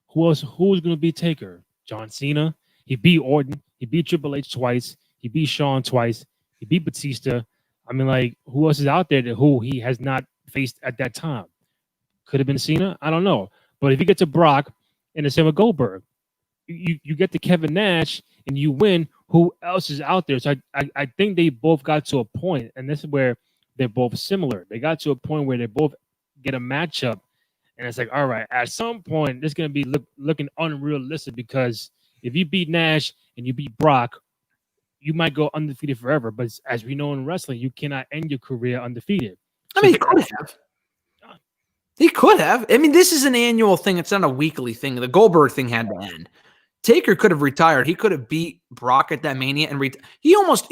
who's going to beat Taker? John Cena. He beat Orton. He beat Triple H twice. He beat Shawn twice. He beat Batista. I mean, like, who else is out there who he has not faced at that time? Could have been Cena. I don't know. But if you get to Brock and the same with Goldberg, you get to Kevin Nash and you win. Who else is out there? So I think they both got to a point, and this is where they're both similar. They got to a point where they both get a matchup, and it's like, all right, at some point, this is going to be looking unrealistic because if you beat Nash and you beat Brock, you might go undefeated forever. But as we know in wrestling, you cannot end your career undefeated. I mean, he could have. He could have. I mean, this is an annual thing. It's not a weekly thing. The Goldberg thing had to end. Taker could have retired. He could have beat Brock at that Mania and he almost,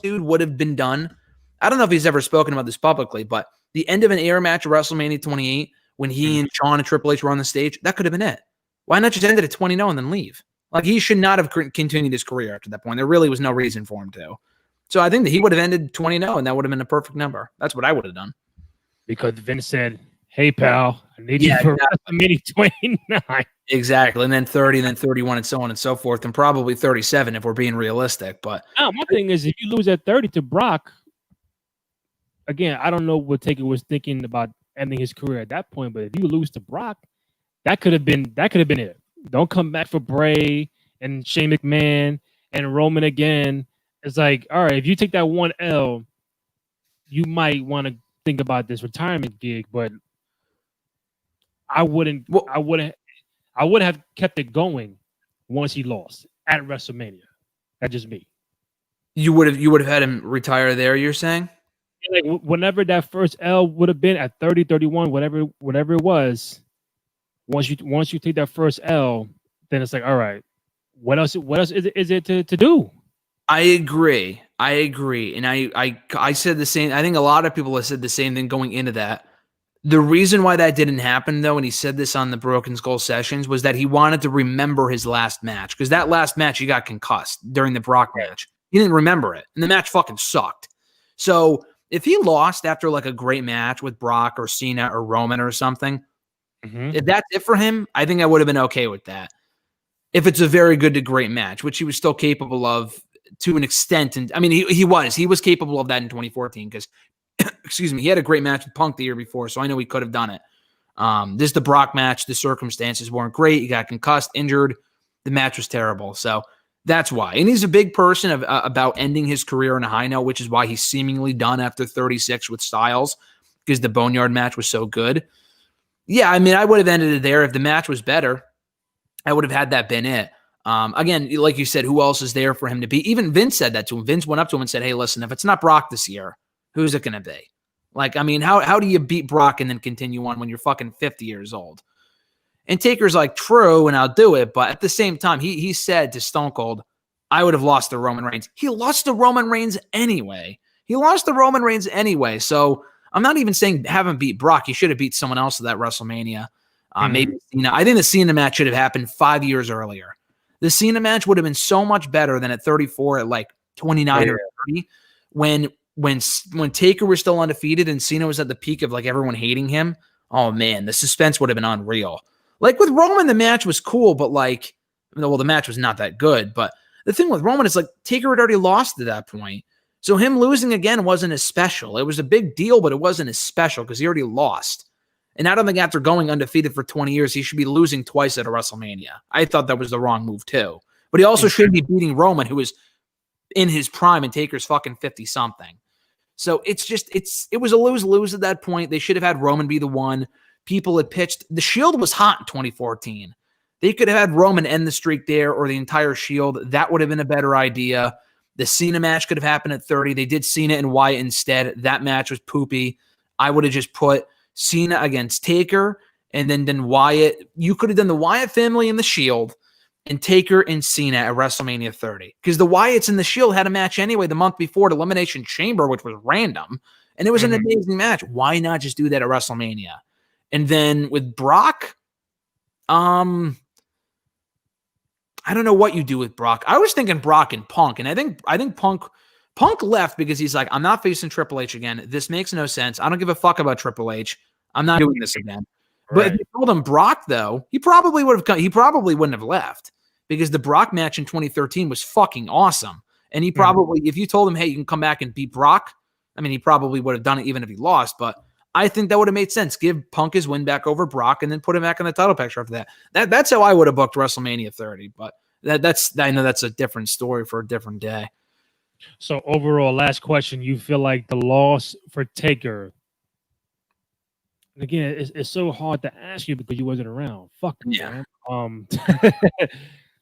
dude, would have been done. I don't know if he's ever spoken about this publicly, but the end of an air match of WrestleMania 28 when he and Shawn and Triple H were on the stage, that could have been it. Why not just end it at 20-0 and then leave? Like, he should not have continued his career after that point. There really was no reason for him to. So I think that he would have ended 20-0 and that would have been a perfect number. That's what I would have done. Because Vince said, hey, pal, I need you for WrestleMania 29. Exactly. And then 30, and then 31, and so on and so forth, and probably 37 if we're being realistic. But my thing is, if you lose at 30 to Brock, again, I don't know what Taker was thinking about ending his career at that point, but if you lose to Brock, that could have been it. Don't come back for Bray and Shane McMahon and Roman again. It's like, all right, if you take that one L, you might want to think about this retirement gig, but I wouldn't have kept it going once he lost at WrestleMania. That's just me. You would have had him retire there, you're saying? Like, whenever that first L would have been at 30, 31, whatever it was, once you take that first L, then it's like, all right, what else is it to do? I agree. And I said the same. I think a lot of people have said the same thing going into that. The reason why that didn't happen, though, and he said this on the Broken Skull sessions, was that he wanted to remember his last match. Because that last match, he got concussed during the Brock match. He didn't remember it. And the match fucking sucked. So if he lost after like a great match with Brock or Cena or Roman or something, if that's it for him, I think I would have been okay with that. If it's a very good to great match, which he was still capable of to an extent. And I mean, he was capable of that in 2014 because, excuse me, he had a great match with Punk the year before, so I know he could have done it. This is the Brock match. The circumstances weren't great. He got concussed, injured. The match was terrible. So that's why. And he's a big person about ending his career on a high note, which is why he's seemingly done after 36 with Styles because the Boneyard match was so good. Yeah, I mean, I would have ended it there. If the match was better, I would have had that been it. Again, like you said, who else is there for him to be? Even Vince said that to him. Vince went up to him and said, hey, listen, if it's not Brock this year, who's it going to be? Like, I mean, how do you beat Brock and then continue on when you're fucking 50 years old? And Taker's like, true, and I'll do it. But at the same time, he said to Stone Cold, I would have lost to Roman Reigns. He lost to Roman Reigns anyway. So I'm not even saying have him beat Brock. He should have beat someone else at that WrestleMania. Maybe Cena. I think the Cena match should have happened 5 years earlier. The Cena match would have been so much better than at 34 at like 29 or 30 when Taker was still undefeated and Cena was at the peak of like everyone hating him. Oh man, the suspense would have been unreal. Like with Roman, the match was cool, but like, well, the match was not that good. But the thing with Roman is like Taker had already lost at that point. So him losing again wasn't as special. It was a big deal, but it wasn't as special because he already lost. And I don't think after going undefeated for 20 years, he should be losing twice at a WrestleMania. I thought that was the wrong move too. But he also should be beating Roman, who was in his prime, and Taker's fucking 50-something. So it was a lose-lose at that point. They should have had Roman be the one. People had pitched. The Shield was hot in 2014. They could have had Roman end the streak there or the entire Shield. That would have been a better idea. The Cena match could have happened at 30. They did Cena and Wyatt instead. That match was poopy. I would have just put Cena against Taker and then Wyatt. You could have done the Wyatt family in the Shield and Taker and Cena at WrestleMania 30. Because the Wyatts and the Shield had a match anyway the month before at Elimination Chamber, which was random. And it was an amazing match. Why not just do that at WrestleMania? And then with Brock, I don't know what you do with Brock. I was thinking Brock and Punk, and I think Punk left because he's like, I'm not facing Triple H again. This makes no sense. I don't give a fuck about Triple H. I'm not doing this again. Right. But if you told him Brock, though, he probably would have come. He probably wouldn't have left because the Brock match in 2013 was fucking awesome. And he probably, if you told him, hey, you can come back and beat Brock, I mean, he probably would have done it even if he lost. But I think that would have made sense. Give Punk his win back over Brock and then put him back in the title picture after that. That's how I would have booked WrestleMania 30. But I know that's a different story for a different day. So overall, last question: you feel like the loss for Taker? And again, it's so hard to ask you because you wasn't around. Fuck yeah. Man.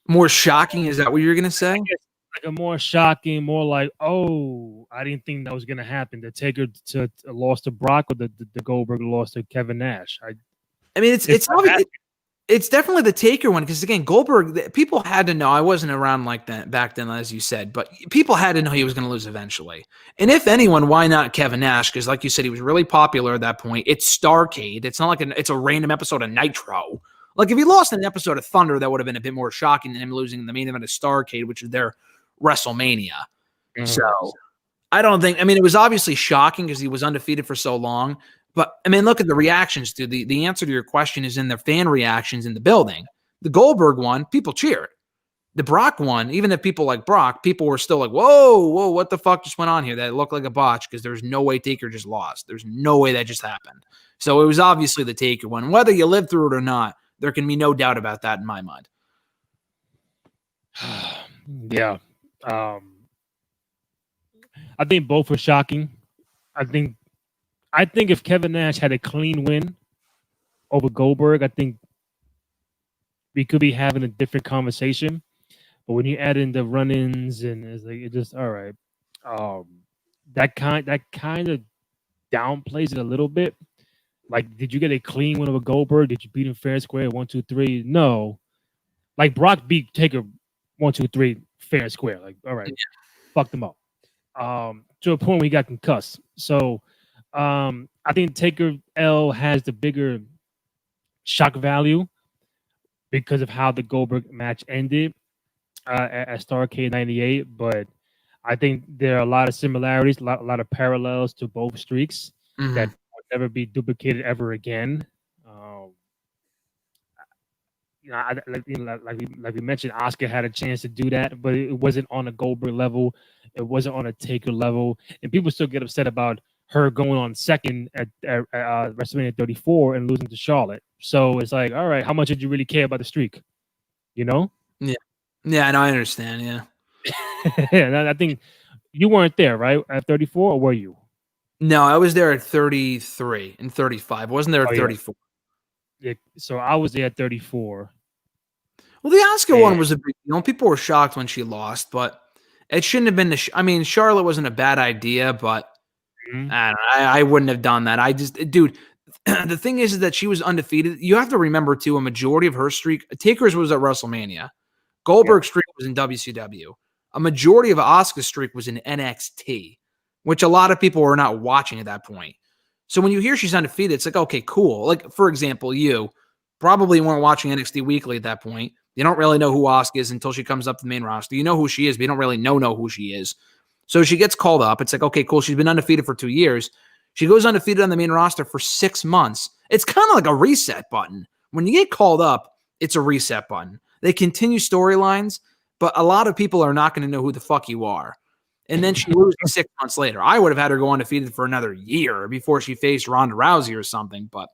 More shocking? Is that what you're gonna say? Like a more shocking, more like, oh, I didn't think that was gonna happen. The Taker to lost to Brock, or the Goldberg lost to Kevin Nash. I mean, it's definitely the Taker one because again, Goldberg. People had to know. I wasn't around like that back then, as you said, but people had to know he was going to lose eventually. And if anyone, why not Kevin Nash? Because like you said, he was really popular at that point. It's Starrcade. It's not like it's a random episode of Nitro. Like if he lost an episode of Thunder, that would have been a bit more shocking than him losing in the main event of Starrcade, which is their WrestleMania. So I don't think. I mean, it was obviously shocking because he was undefeated for so long. But, I mean, look at the reactions, dude. The answer to your question is in the fan reactions in the building. The Goldberg one, people cheered. The Brock one, even if people like Brock, people were still like, whoa, what the fuck just went on here? That looked like a botch because there's no way Taker just lost. There's no way that just happened. So it was obviously the Taker one. Whether you lived through it or not, there can be no doubt about that in my mind. Yeah. I think both were shocking. I think if Kevin Nash had a clean win over Goldberg, I think we could be having a different conversation. But when you add in the run-ins and it just all right, that kind of downplays it a little bit. Like, did you get a clean win over Goldberg? Did you beat him fair and square 1, 2, 3? No. Like Brock beat Taker 1, 2, 3 fair and square. Like, all right, fucked him up. To a point where he got concussed. So. I think Taker L has the bigger shock value because of how the Goldberg match ended at Starrcade 98. But I think there are a lot of similarities, a lot of parallels to both streaks that will never be duplicated ever again. Like we mentioned, Asuka had a chance to do that, but it wasn't on a Goldberg level. It wasn't on a Taker level, and people still get upset about her going on second at WrestleMania 34 and losing to Charlotte. So it's like, all right, how much did you really care about the streak? You know? Yeah. Yeah, no, I understand. Yeah. And I think you weren't there, right? At 34, or were you? No, I was there at 33 and 35. I wasn't there at 34. Yeah. So I was there at 34. Well, the Asuka one was a big deal. People were shocked when she lost, but it shouldn't have been I mean, Charlotte wasn't a bad idea, but I wouldn't have done that. Dude, the thing is that she was undefeated. You have to remember, too, a majority of her streak, Taker's was at WrestleMania. Goldberg's streak was in WCW. A majority of Asuka's streak was in NXT, which a lot of people were not watching at that point. So when you hear she's undefeated, it's like, okay, cool. Like, for example, you probably weren't watching NXT Weekly at that point. You don't really know who Asuka is until she comes up to the main roster. You know who she is, but you don't really know who she is. So she gets called up. It's like, okay, cool. She's been undefeated for 2 years. She goes undefeated on the main roster for 6 months. It's kind of like a reset button. When you get called up, it's a reset button. They continue storylines, but a lot of people are not going to know who the fuck you are. And then she loses 6 months later. I would have had her go undefeated for another year before she faced Ronda Rousey or something, but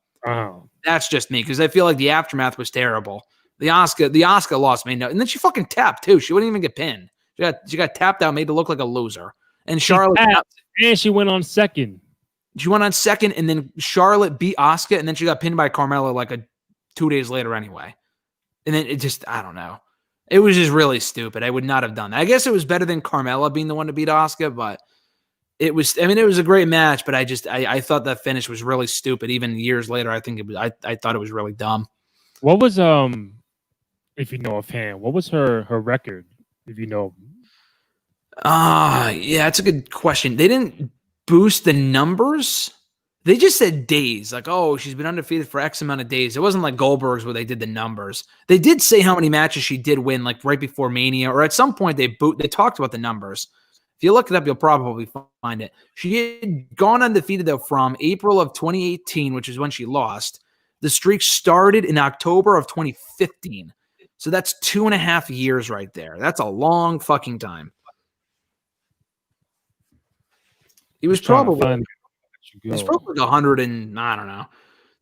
that's just me because I feel like the aftermath was terrible. The Asuka loss made no, and then she fucking tapped too. She wouldn't even get pinned. She got tapped out, made to look like a loser. And Charlotte and she went on second. She went on second, and then Charlotte beat Asuka, and then she got pinned by Carmella like 2 days later anyway. And then it just, I don't know. It was just really stupid. I would not have done that. I guess it was better than Carmella being the one to beat Asuka, but it was, I mean, it was a great match, but I thought that finish was really stupid. Even years later, I think it was, I thought it was really dumb. What was if you know offhand, what was her record? If you know, Yeah, that's a good question. They didn't boost the numbers. They just said days, like, oh, she's been undefeated for X amount of days. It wasn't like Goldberg's where they did the numbers. They did say how many matches she did win, like right before Mania, or at some point they talked about the numbers. If you look it up, you'll probably find it. She had gone undefeated though from April of 2018, which is when she lost. The streak started in October of 2015. So that's 2.5 years right there. That's a long fucking time. He was probably like 100 and I don't know.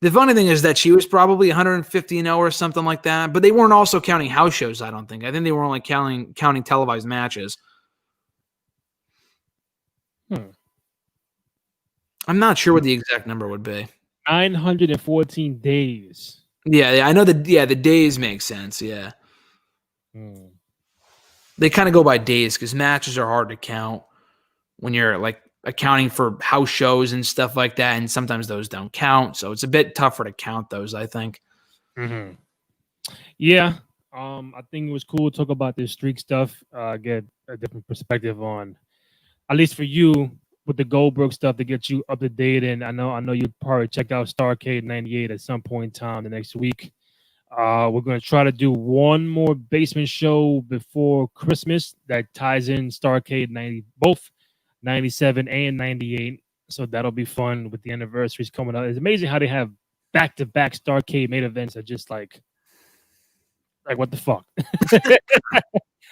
The funny thing is that she was probably 150-0 or something like that, but they weren't also counting house shows, I don't think. I think they were only counting televised matches. I'm not sure what the exact number would be. 914 days. Yeah, I know that. Yeah, the days make sense. Yeah. They kind of go by days because matches are hard to count when you're like accounting for house shows and stuff like that, and sometimes those don't count, so it's a bit tougher to count those, I think. Yeah, I think it was cool to talk about this streak stuff, get a different perspective on, at least for you, with the Goldberg stuff to get you up to date. And I know you probably check out Starrcade 98 at some point in time the next week. We're going to try to do one more basement show before Christmas that ties in Starrcade 90, both 97 and 98. So that'll be fun with the anniversaries coming up. It's amazing how they have back-to-back Starrcade main events that just like what the fuck?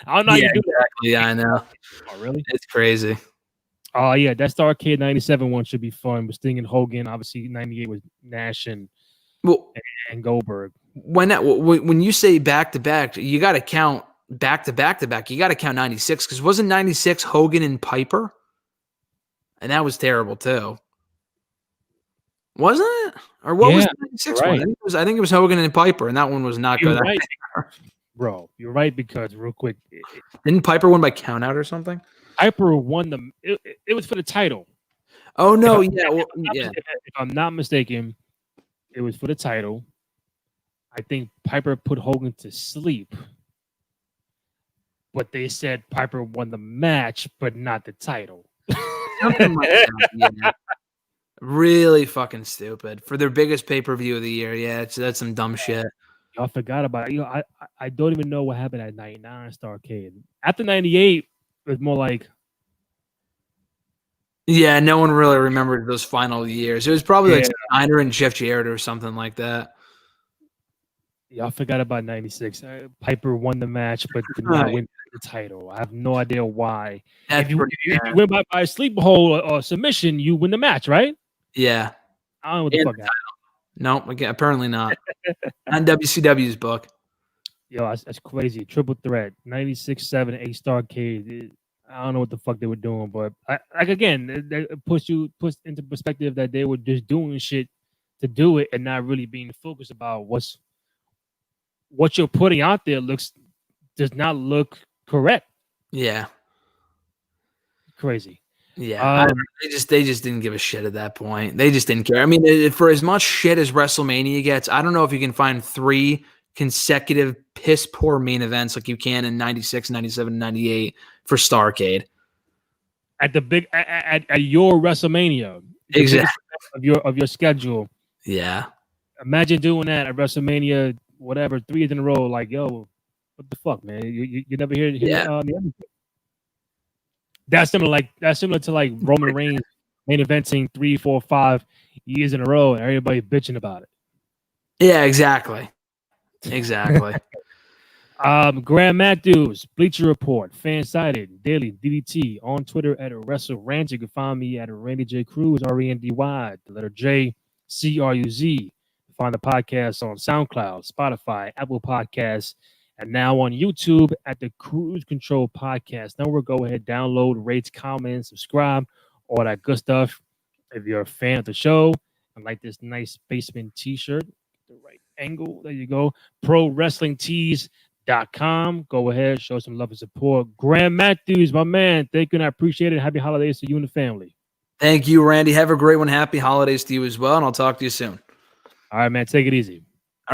I don't know. Yeah, exactly. Yeah, I know. Oh, really? It's crazy. Oh, yeah. That Starrcade 97 one should be fun with Sting and Hogan. Obviously, 98 with Nash and Goldberg. When you say back-to-back, you got to count back-to-back-to-back. You got to count 96 because wasn't 96 Hogan and Piper? And that was terrible, too. Wasn't it? Or what was the 96 right. one? I think it was Hogan and Piper, and that one was not good. Right. Bro, you're right, because real quick. Didn't Piper win by countout or something? Piper won it was for the title. Oh, no. If I'm not mistaken, it was for the title. I think Piper put Hogan to sleep. But they said Piper won the match, but not the title. Something like that, yeah. Really fucking stupid for their biggest pay-per-view of the year. Yeah, that's some dumb shit. Y'all forgot about it. I don't even know what happened at 99 Starrcade. After 98, it was more like. Yeah, no one really remembered those final years. It was probably like Steiner and Jeff Jarrett or something like that. Y'all forgot about 96. Piper won the match, but could not win the title. I have no idea why. If you win by a sleep hold or submission, you win the match, right? Yeah. I don't know what the fuck happened. No, apparently not. On WCW's book. Yo, that's crazy. Triple threat, 96, 7, 8 Starrcade. I don't know what the fuck they were doing, but they push into perspective that they were just doing shit to do it and not really being focused about what you're putting out there does not look correct. Yeah. Crazy. Yeah. They just didn't give a shit at that point. They just didn't care. I mean, for as much shit as WrestleMania gets, I don't know if you can find 3 consecutive piss poor main events like you can in 96, 97, 98 for Starrcade. At the big at your WrestleMania. Exactly. Of your schedule. Yeah. Imagine doing that at WrestleMania, whatever, 3 years in a row. Like, yo, what the fuck, man? You never hear the other. That's similar to like Roman Reigns main eventing 3, 4, 5 years in a row, and everybody bitching about it. Yeah, exactly. Exactly. Graham Matthews, Bleacher Report, Fansided, Daily, DDT, on Twitter at WrestleRant. You can find me at Randy J. Cruz, RENDY, the letter J, CRUZ. Find the podcast on SoundCloud, Spotify, Apple Podcasts, and now on YouTube at the Cruise Control Podcast Network. Go ahead, download, rate, comment, subscribe, all that good stuff. If you're a fan of the show and like this nice basement t-shirt, right angle. There you go. ProWrestlingTees.com. Go ahead, show some love and support. Graham Matthews, my man, thank you and I appreciate it. Happy holidays to you and the family. Thank you, Randy. Have a great one. Happy holidays to you as well, and I'll talk to you soon. All right, man. Take it easy.